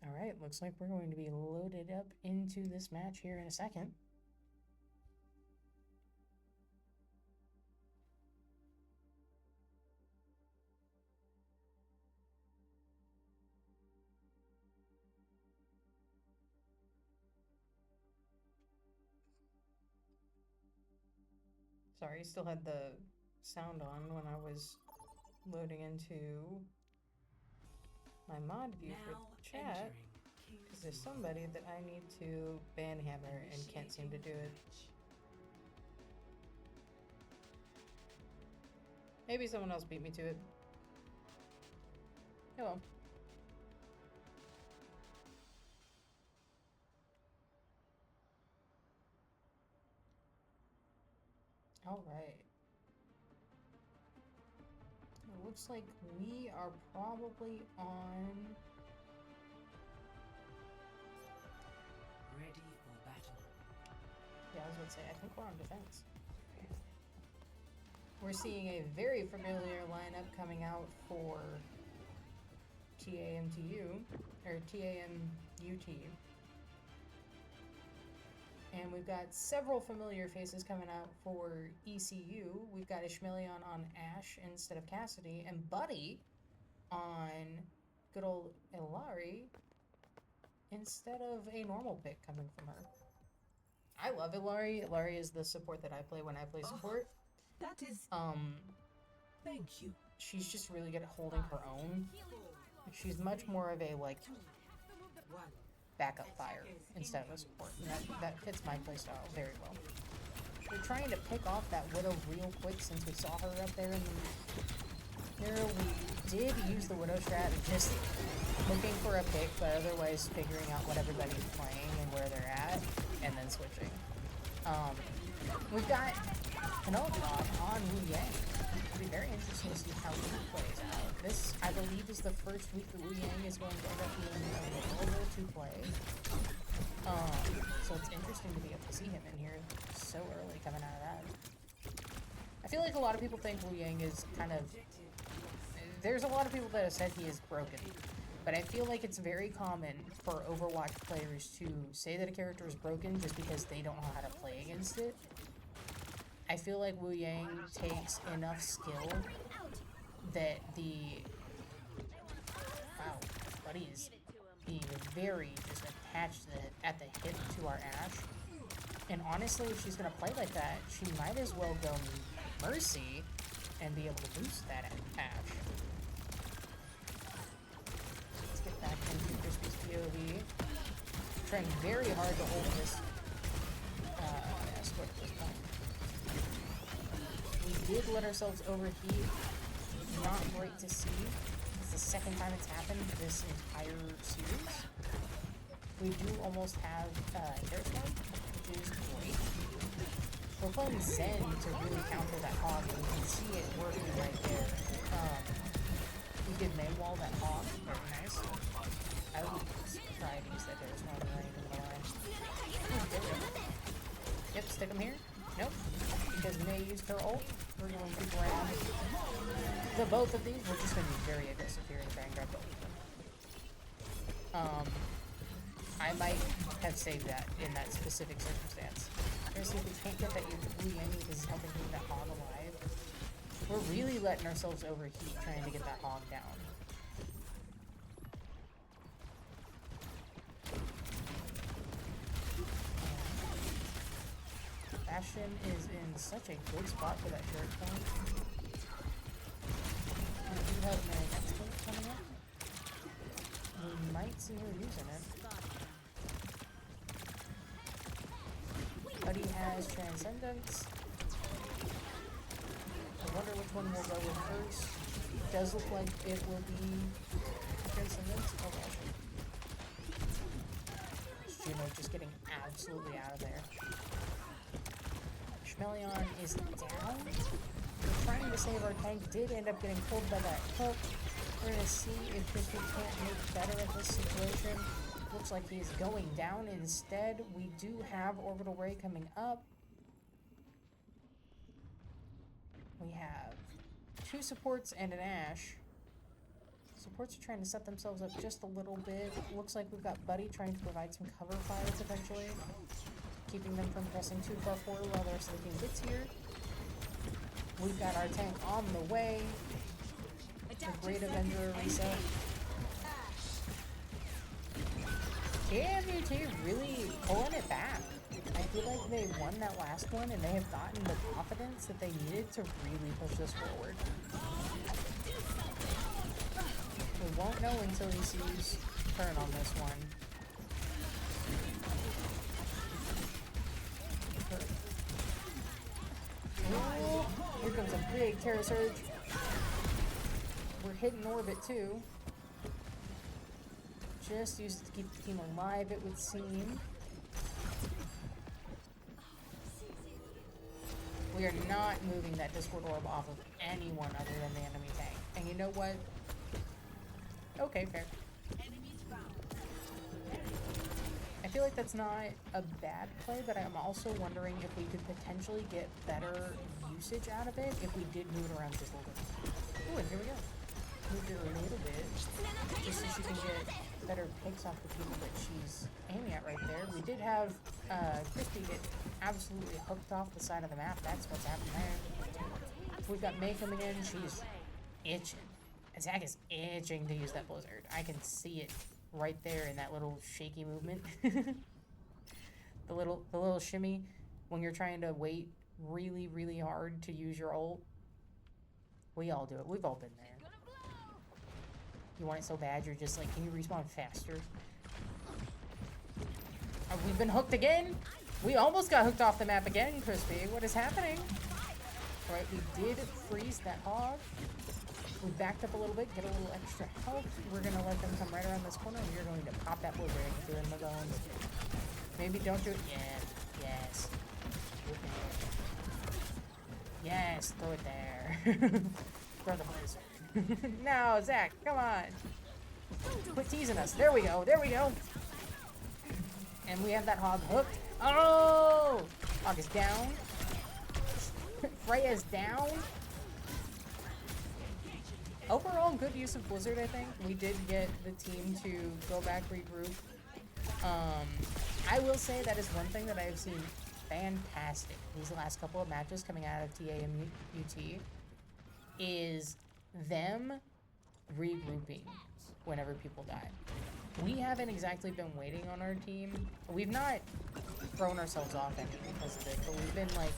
Alright, looks like we're going to be loaded up into this match here in a second. Sorry, still had the sound on when I was loading into my mod view for the chat, because there's somebody that I need to banhammer and can't seem to do it. Maybe someone else beat me to it. Hello. All right. It looks like we are probably on. Ready for battle. Yeah, I was going to say, I think we're on defense. We're seeing a very familiar lineup coming out for TAMTU, or TAMUT. And we've got several familiar faces coming out for ECU. We've got Ishmaelion on Ash instead of Cassidy, and Buddy on good old Ilari instead of a normal pick coming from her. I love Ilari. Ilari is the support that I play when I play support. That is. Thank you. She's just really good at holding her own. She's much more of a, like, backup fire instead of a support. And that fits my playstyle very well. We're trying to pick off that Widow real quick since we saw her up there in the mirror. We did use the Widow strat, just looking for a pick, but otherwise figuring out what everybody's playing and where they're at, and then switching. We've got an Ultron on Wu Yang. It'll be very interesting to see how he plays out. This, I believe, is the first week that Wu Yang is going to end up being available to play. So it's interesting to be able to see him in here so early coming out of that. I feel like a lot of people think Wu Yang is kind of... There's a lot of people that have said he is broken. But I feel like it's very common for Overwatch players to say that a character is broken just because they don't know how to play against it. I feel like Wu Yang takes enough skill that the... Wow, Buddy is being very just attached at the hip to our Ashe. And honestly, if she's going to play like that, she might as well go Mercy and be able to boost that Ashe. Let's get back into Crispy's POV. Trying very hard to hold this escort at this point. We did let ourselves overheat. Not great to see. It's the second time it's happened this entire series. We do almost have Terrastorm, which is great. We're playing Zen to really counter that hog, and you can see it working right there. We did main wall that hog, very nice. I would try to use that Terrastorm right into the line. Yep, stick him here. Nope. Because May used her ult, we're going to grab the both of these. We're just going to be very aggressive here and try and grab both of them. I might have saved that in that specific circumstance. Seriously, if we can't get that Wu Yang because he's helping keep that hog alive, we're really letting ourselves overheat trying to get that hog down. Bastion is in such a good spot for that shirt point. We do have an expert coming up. We might see her using it. Buddy has Transcendence. I wonder which one we'll go with first. It does look like it will be Transcendence. Oh gosh. Juno just getting absolutely out of there. Ishmaelion is down. We're trying to save our tank. Did end up getting pulled by that hook. We're going to see if Crispy can't make better at this situation. Looks like he is going down instead. We do have Orbital Ray coming up. We have 2 supports and an Ashe. Supports are trying to set themselves up just a little bit. Looks like we've got Buddy trying to provide some cover fire potentially, keeping them from pressing too far forward while the rest of the team gets here. We've got our tank on the way. The Great Avenger reset. TMUT really pulling it back. I feel like they won that last one and they have gotten the confidence that they needed to really push this forward. We won't know until he sees turn on this one. Ooh, here comes a big Terra Surge. We're hitting orbit too. just use it to keep the team alive, it would seem. We are not moving that Discord orb off of anyone other than the enemy tank. And you know what? Okay, fair. I feel like that's not a bad play, but I'm also wondering if we could potentially get better usage out of it if we did move it around just a little bit. Ooh, and here we go. Moved it a little bit, just so she can get better picks off the people that she's aiming at right there. We did have Crispy get absolutely hooked off the side of the map. That's what's happened there. We've got May coming in. She's itching. Zach is itching to use that blizzard. I can see it right there in that little shaky movement. the little shimmy when you're trying to wait really, really hard to use your ult. We all do it. We've all been there. You want it so bad, you're just like, can you respawn faster? We've been hooked again? We almost got hooked off the map again, Crispy. What is happening? Alright, we did freeze that hog. We backed up a little bit, get a little extra health. We're going to let them come right around this corner, and you're going to pop that blizzard and do it in the bones. Maybe don't do it. Yeah. Yes. Do it there. Yes, throw it there. Throw the blizzard. No, Zach, come on. Quit teasing us. There we go. There we go. And we have that hog hooked. Oh! Hog is down. Freya's down. Overall, good use of Blizzard, I think. We did get the team to go back, regroup. I will say that is one thing that I have seen fantastic these last couple of matches coming out of TA and UT is them regrouping whenever people die. We haven't exactly been waiting on our team. We've not thrown ourselves off any because of it, but we've been like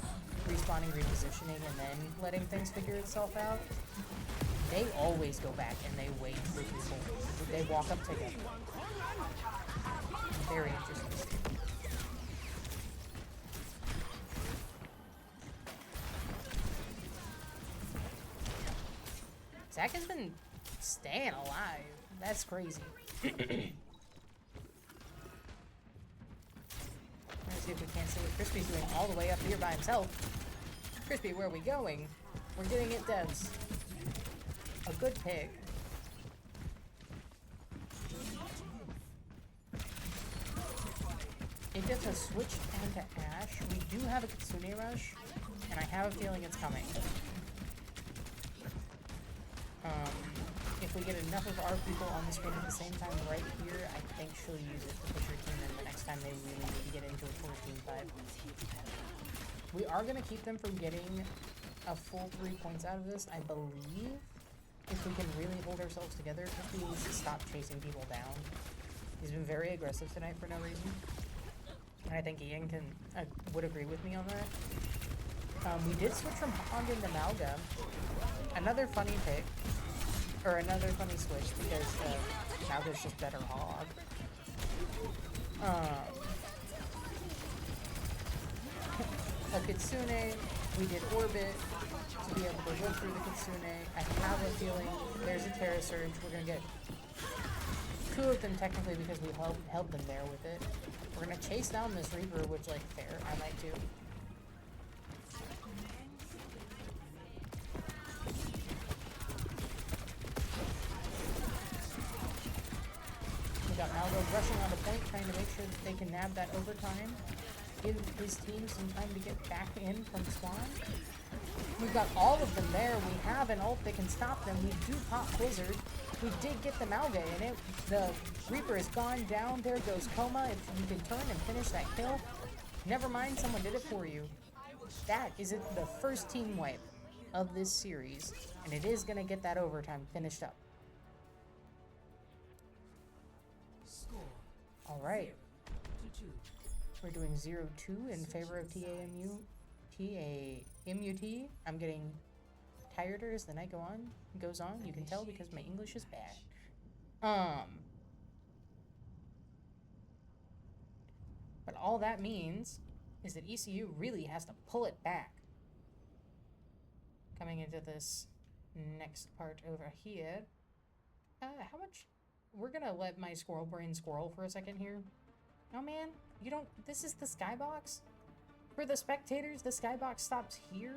respawning, repositioning, and then letting things figure itself out. They always go back and they wait for people. They walk up together. Very interesting to see. Zach has been staying alive. That's crazy. Let's see if we can't see what Crispy's doing all the way up here by himself. Crispy, where are we going? We're getting it, devs. A good pick. It gets a switch onto Ashe. We do have a Kitsune rush, and I have a feeling it's coming. If we get enough of our people on the screen at the same time right here, I think she'll use it to push her team in the next time they really need to get into a full team fight. We are going to keep them from getting a full 3 points out of this, I believe. If we can really hold ourselves together, Crispy needs to stop chasing people down. He's been very aggressive tonight for no reason. And I think Ian would agree with me on that. We did switch from Hog into Malga. Another funny pick. Or another funny switch because Malga's just better Hog. A Kitsune, we did Orbit to be able to live through the Kitsune. I have a feeling there's a Terra Surge. We're going to get 2 of them technically because we held them there with it. We're going to chase down this Reaper, which, like, fair, I might too. We got Malgo rushing on the point, trying to make sure that they can nab that overtime. Give his team some time to get back in from spawn. We've got all of them there. We have an ult that can stop them. We do pop Blizzard. We did get the Malga in it. The Reaper is gone down. There goes Coma. If you can turn and finish that kill. Never mind, someone did it for you. That is the first team wipe of this series. And it is going to get that overtime finished up. Alright. We're doing 0-2 in favor of TAMUT. I'm getting tireder as the night goes on. You can tell because my English is bad. But all that means is that ECU really has to pull it back. Coming into this next part over here. How much we're gonna let my squirrel brain squirrel for a second here. Oh man, you don't. This is the skybox. For the spectators, the skybox stops here.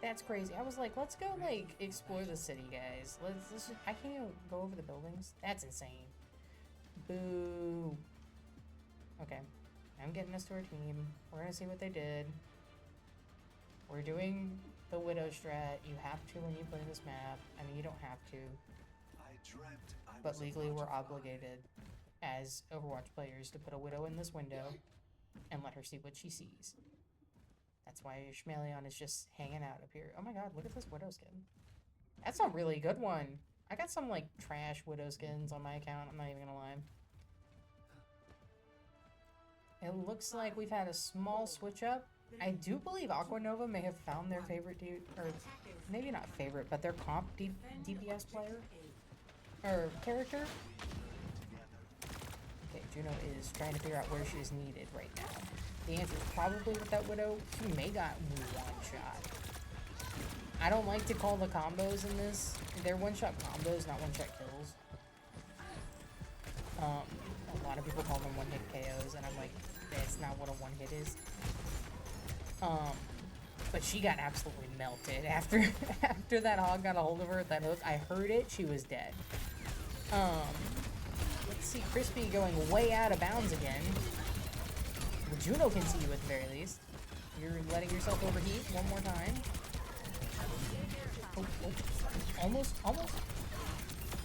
That's crazy. I was like, let's go like explore the city, guys. Let's just, I can't even go over the buildings. That's insane. Boo. Okay, I'm getting us to our team. We're gonna see what they did. We're doing the Widow strat. You have to when you play this map. I mean, you don't have to, but legally we're obligated as Overwatch players to put a Widow in this window and let her see what she sees. That's why Schmeleon is just hanging out up here. Oh my god, look at this Widow skin. That's a really good one. I got some like trash Widow skins on my account, I'm not even gonna lie. It looks like we've had a small switch up. I do believe Aquanova may have found their favorite dude, or maybe not favorite, but their comp DPS player, or character. Okay, Juno is trying to figure out where she's needed right now. The answer is probably with that Widow. She may got one shot. I don't like to call the combos in this. They're one-shot combos, not one-shot kills. A lot of people call them one-hit KOs, and I'm like, that's not what a one-hit is. But she got absolutely melted after after that hog got a hold of her at that hook. I heard it, she was dead. Let's see, Crispy going way out of bounds again. Well, Juno can see you at the very least. You're letting yourself overheat one more time. Oh, oh. Almost.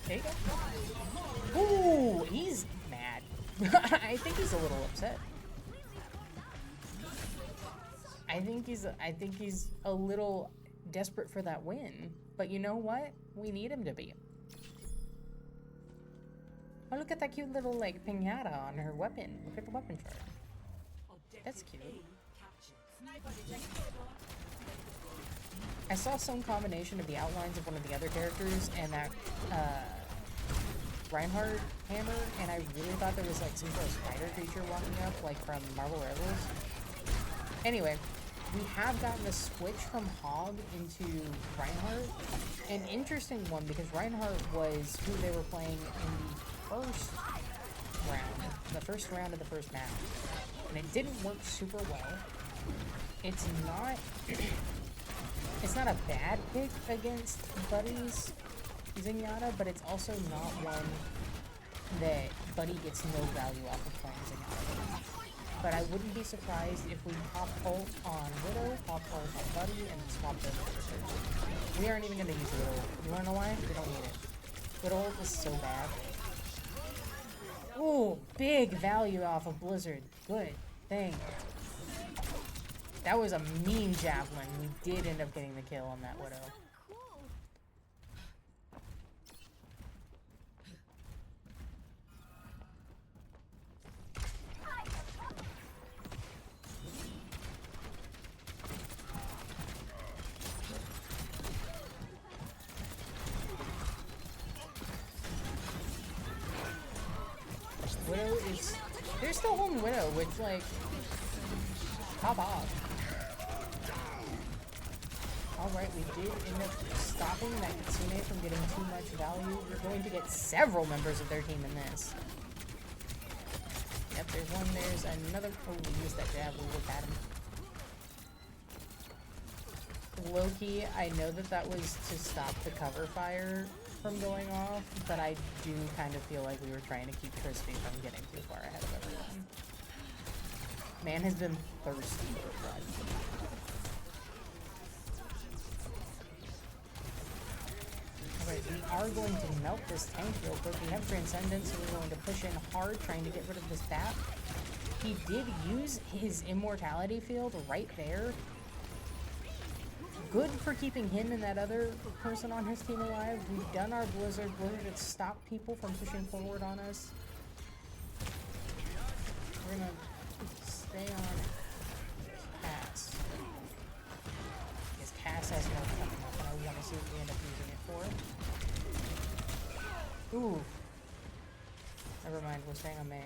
There you go. Ooh, he's mad. I think he's a little upset. I think he's a little desperate for that win. But you know what? We need him to be. Oh, look at that cute little, like, piñata on her weapon. Look at the weapon chart. That's cute. I saw some combination of the outlines of one of the other characters and that, Reinhardt hammer, and I really thought there was, like, some sort of spider creature walking up, like, from Marvel Rivals. Anyway, we have gotten a switch from Hog into Reinhardt. An interesting one, because Reinhardt was who they were playing in the first round of the first match. And it didn't work super well. It's not a bad pick against Buddy's Zenyatta, but it's also not one that Buddy gets no value off of playing Zenyatta. But I wouldn't be surprised if we pop ult on Widow, pop ult on Buddy, and swap them for. We aren't even going to use Widow. You want to know why? We don't need it. Widow ult is so bad. Ooh, big value off of Blizzard. Good thing. That was a mean javelin. We did end up getting the kill on that Widow. Widow is... They're still holding Widow, which, like... Pop off. Alright, we did end up stopping that Kitsune from getting too much value. We're going to get several members of their team in this. Yep, there's one. There's another... Oh, we used that jab. We looked at him. Low-key, I know that that was to stop the cover fire from going off, but I do kind of feel like we were trying to keep Crispy from getting too far ahead of everyone. Man has been thirsty for blood. Alright, we are going to melt this tank real quick. We have Transcendence, so we're going to push in hard, trying to get rid of this bat. He did use his Immortality field right there. Good for keeping him and that other person on his team alive. We've done our Blizzard. Blizzard has stopped people from pushing forward on us. We're gonna stay on Cass. Because Cass has no coming up, and I want to see what we end up using it for. Ooh. Never mind, we're staying on May.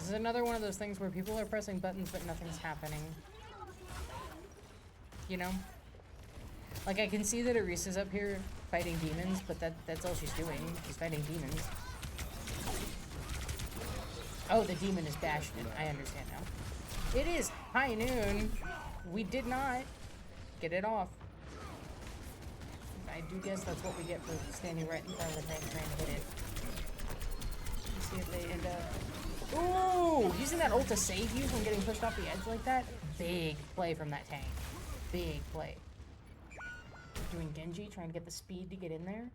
This is another one of those things where people are pressing buttons but nothing's happening. You know? Like, I can see that Arisa's up here fighting demons, but that's all she's doing. She's fighting demons. Oh, the demon is Bastion. I understand now. It is high noon. We did not get it off. I do guess that's what we get for standing right in front of the tank trying to hit it. Let's see if they end up... Ooh! Using that ult to save you from getting pushed off the edge like that? Big play from that tank. Big play. Doing Genji, trying to get the speed to get in there.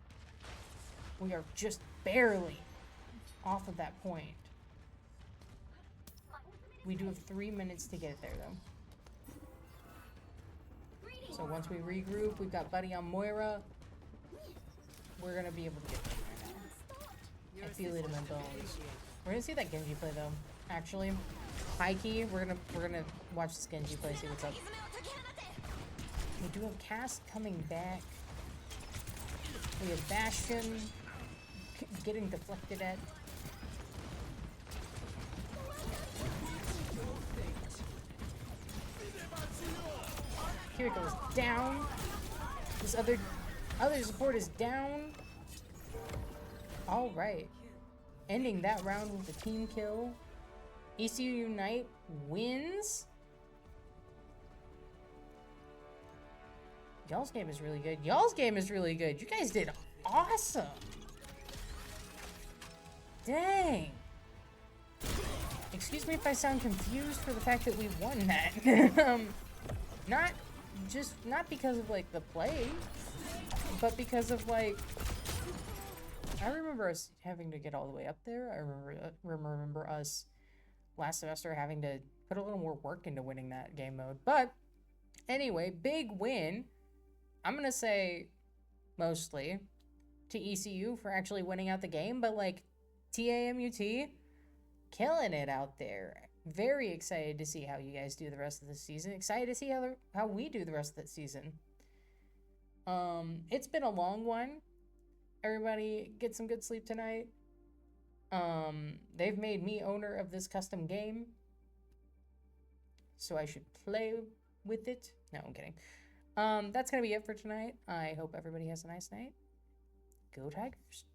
We are just barely off of that point. We do have 3 minutes to get it there, though. So once we regroup, we've got Buddy on Moira. We're gonna be able to get there right now. I feel it in my bones. We're gonna see that Genji play, though. Actually, high key, we're gonna watch this Genji play, see what's up. We do have Cass coming back. We have Bastion getting deflected at. Here it goes down. This other support is down. All right, ending that round with a team kill. ECU Unite wins. Y'all's game is really good. Y'all's game is really good. You guys did awesome. Dang. Excuse me if I sound confused for the fact that we won that. Not because of like the play, but because of like, I remember us having to get all the way up there. I remember us last semester having to put a little more work into winning that game mode. But anyway, big win. I'm gonna say mostly to ECU for actually winning out the game, but like TAMUT killing it out there. Very excited to see how you guys do the rest of the season. Excited to see how we do the rest of the season. It's been a long one. Everybody get some good sleep tonight. They've made me owner of this custom game, so I should play with it. No, I'm kidding. That's gonna be it for tonight. I hope everybody has a nice night. Go Tigers.